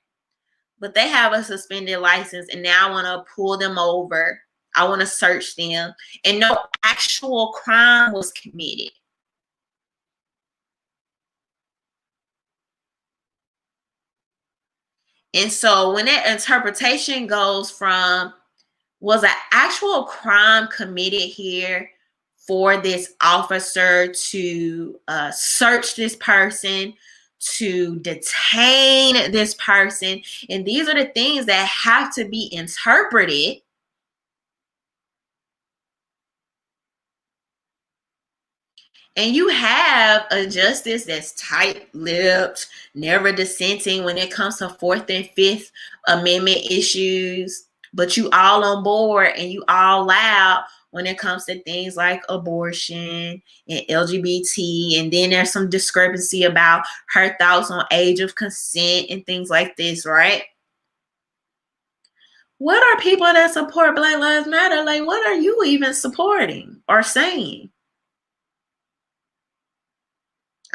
But they have a suspended license, and now I want to pull them over. I want to search them, and no actual crime was committed. And so when that interpretation goes from, was an actual crime committed here for this officer to search this person, to detain this person? And these are the things that have to be interpreted. And you have a justice that's tight-lipped, never dissenting when it comes to Fourth and Fifth Amendment issues, but you all on board and you all loud when it comes to things like abortion and LGBT. And then there's some discrepancy about her thoughts on age of consent and things like this, right? What are people that support Black Lives Matter? Like, what are you even supporting or saying?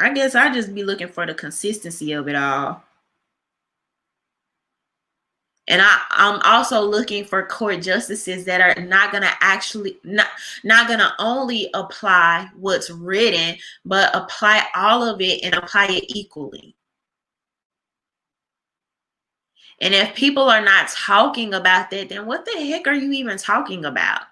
I guess I just be looking for the consistency of it all. And I'm also looking for court justices that are not gonna actually not gonna only apply what's written, but apply all of it and apply it equally. And if people are not talking about that, then what the heck are you even talking about?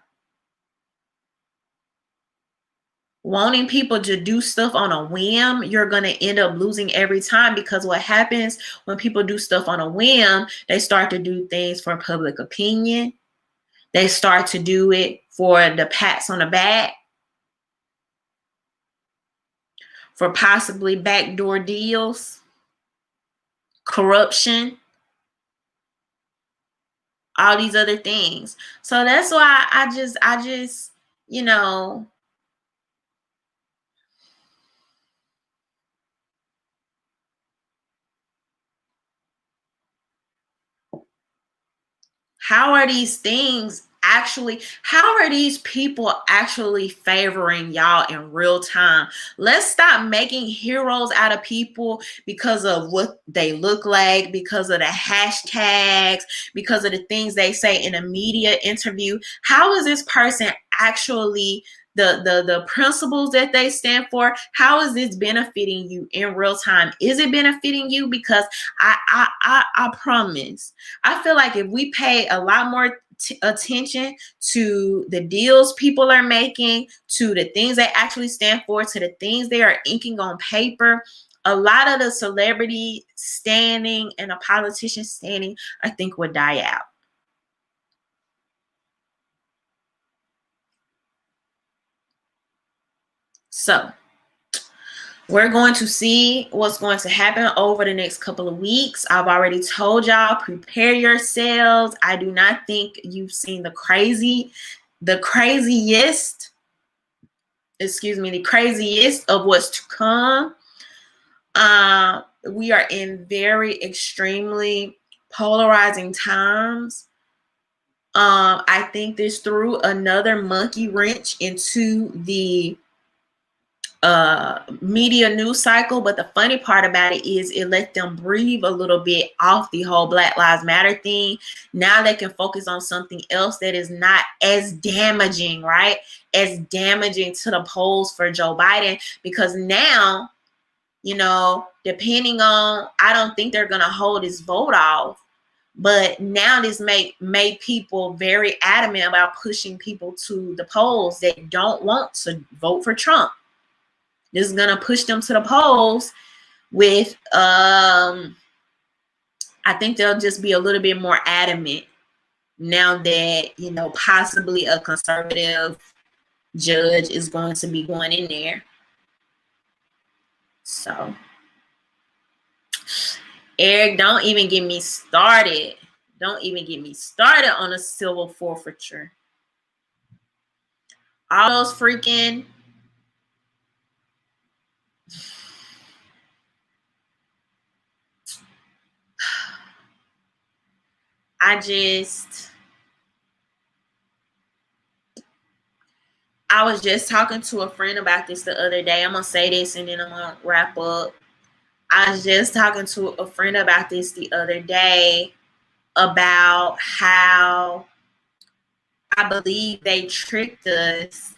Wanting people to do stuff on a whim, you're going to end up losing every time, because what happens when people do stuff on a whim, they start to do things for public opinion. They start to do it for the pats on the back, for possibly backdoor deals, corruption, all these other things. So that's why I just, you know, how are these things actually, how are these people actually favoring y'all in real time? Let's stop making heroes out of people because of what they look like, because of the hashtags, because of the things they say in a media interview. How is this person actually the principles that they stand for? How is this benefiting you in real time? Is it benefiting you? Because I promise, I feel like if we pay a lot more attention to the deals people are making, to the things they actually stand for, to the things they are inking on paper, a lot of the celebrity standing and the politician standing, I think, would die out. So we're going to see what's going to happen over the next couple of weeks. I've already told y'all, prepare yourselves. I do not think you've seen the craziest of what's to come. We are in very extremely polarizing times. I think this threw another monkey wrench into the media news cycle, but the funny part about it is it let them breathe a little bit off the whole Black Lives Matter thing. Now they can focus on something else that is not as damaging, right? As damaging to the polls for Joe Biden, because now, you know, depending on, I don't think they're going to hold his vote off, but now this made people very adamant about pushing people to the polls that don't want to vote for Trump. This is going to push them to the polls with, I think they'll just be a little bit more adamant now that, you know, possibly a conservative judge is going to be going in there. So, Eric, don't even get me started. Don't even get me started on a civil forfeiture. All those freaking I was just talking to a friend about this the other day. I'm going to say this and then I'm going to wrap up. I was just talking to a friend about this the other day about how I believe they tricked us,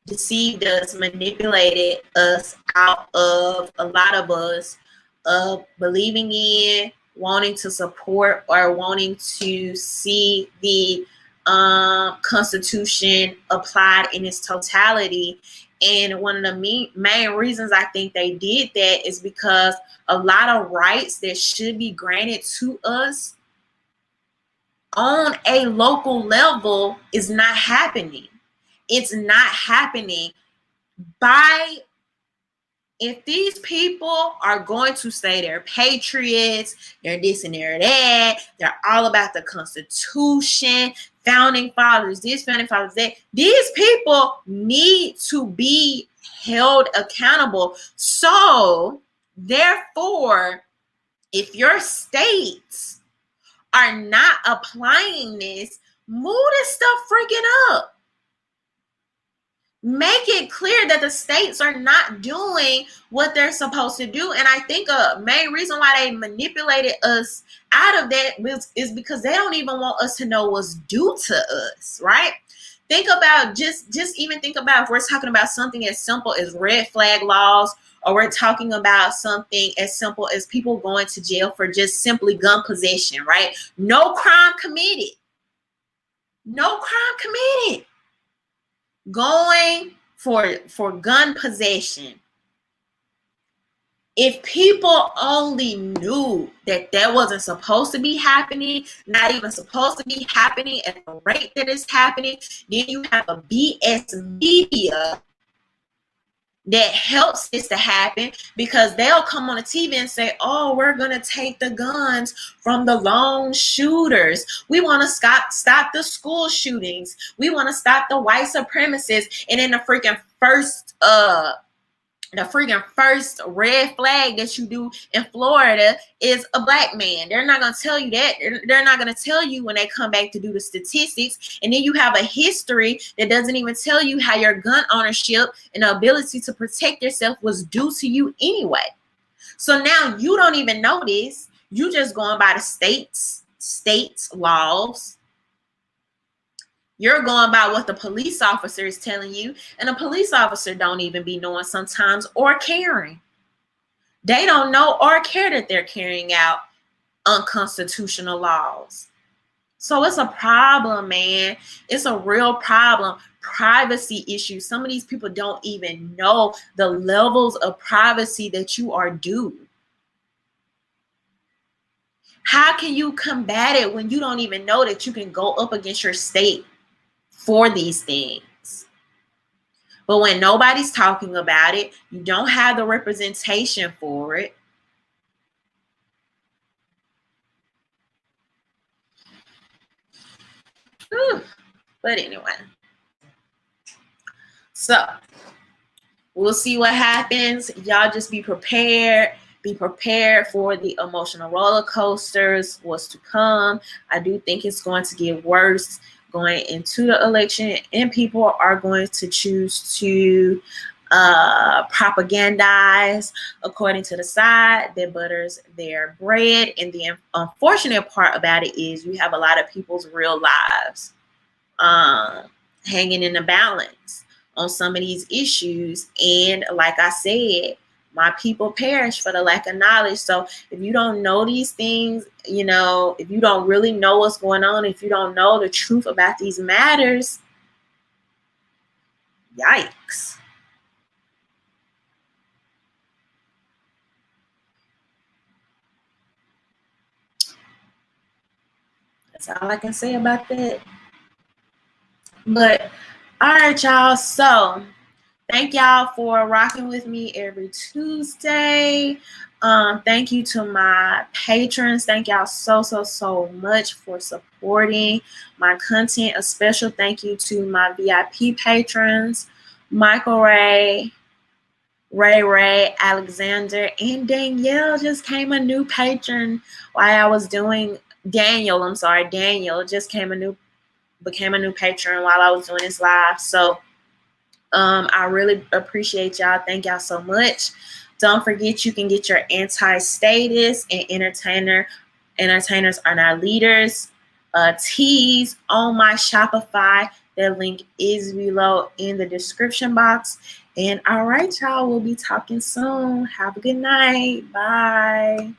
deceived us, manipulated us out of, a lot of us, of believing in, wanting to support, or wanting to see the Constitution applied in its totality. And one of the main reasons I think they did that is because a lot of rights that should be granted to us on a local level is not happening. It's not happening. If these people are going to say they're patriots, they're this and they're that, they're all about the Constitution, founding fathers, this, founding fathers, that, these people need to be held accountable. So, therefore, if your states are not applying this, move this stuff freaking up. Make it clear that the states are not doing what they're supposed to do. And I think a main reason why they manipulated us out of that is because they don't even want us to know what's due to us, right? Think about, just even think about, if we're talking about something as simple as red flag laws, or we're talking about something as simple as people going to jail for just simply gun possession, right? No crime committed. No crime committed. Going for gun possession. If people only knew that that wasn't supposed to be happening, not even supposed to be happening at the rate that it's happening, then you have a BS media that helps this to happen, because they'll come on the TV and say, oh, we're going to take the guns from the lone shooters. We want to stop the school shootings. We want to stop the white supremacists. And then the freaking first red flag that you do in Florida is a black man. They're not going to tell you that. They're not going to tell you when they come back to do the statistics. And then you have a history that doesn't even tell you how your gun ownership and the ability to protect yourself was due to you anyway. So now you don't even know this. You just going by the states laws. You're going by what the police officer is telling you, and a police officer don't even be knowing sometimes or caring. They don't know or care that they're carrying out unconstitutional laws. So it's a problem, man. It's a real problem. Privacy issues. Some of these people don't even know the levels of privacy that you are due. How can you combat it when you don't even know that you can go up against your state for these things? But when nobody's talking about it, you don't have the representation for it. Whew. But anyway, so we'll see what happens. Y'all just be prepared. Be prepared for the emotional roller coasters, what's to come. I do think it's going to get worse going into the election, and people are going to choose to propagandize according to the side that butters their bread. And the unfortunate part about it is you have a lot of people's real lives hanging in the balance on some of these issues. And like I said, my people perish for the lack of knowledge. So if you don't know these things, you know, if you don't really know what's going on, if you don't know the truth about these matters, yikes. That's all I can say about that. But all right, y'all. So thank y'all for rocking with me every Tuesday. Thank you to my patrons. Thank y'all so much for supporting my content. A special thank you to my VIP patrons, Michael Ray, Alexander, and Danielle just came a new patron while I was doing Daniel just became a new patron while I was doing this live. So I really appreciate y'all. Thank y'all so much. Don't forget you can get your anti-status and entertainers are not leaders tees on my Shopify. The link is below in the description box. And all right, y'all, we'll be talking soon. Have a good night. Bye.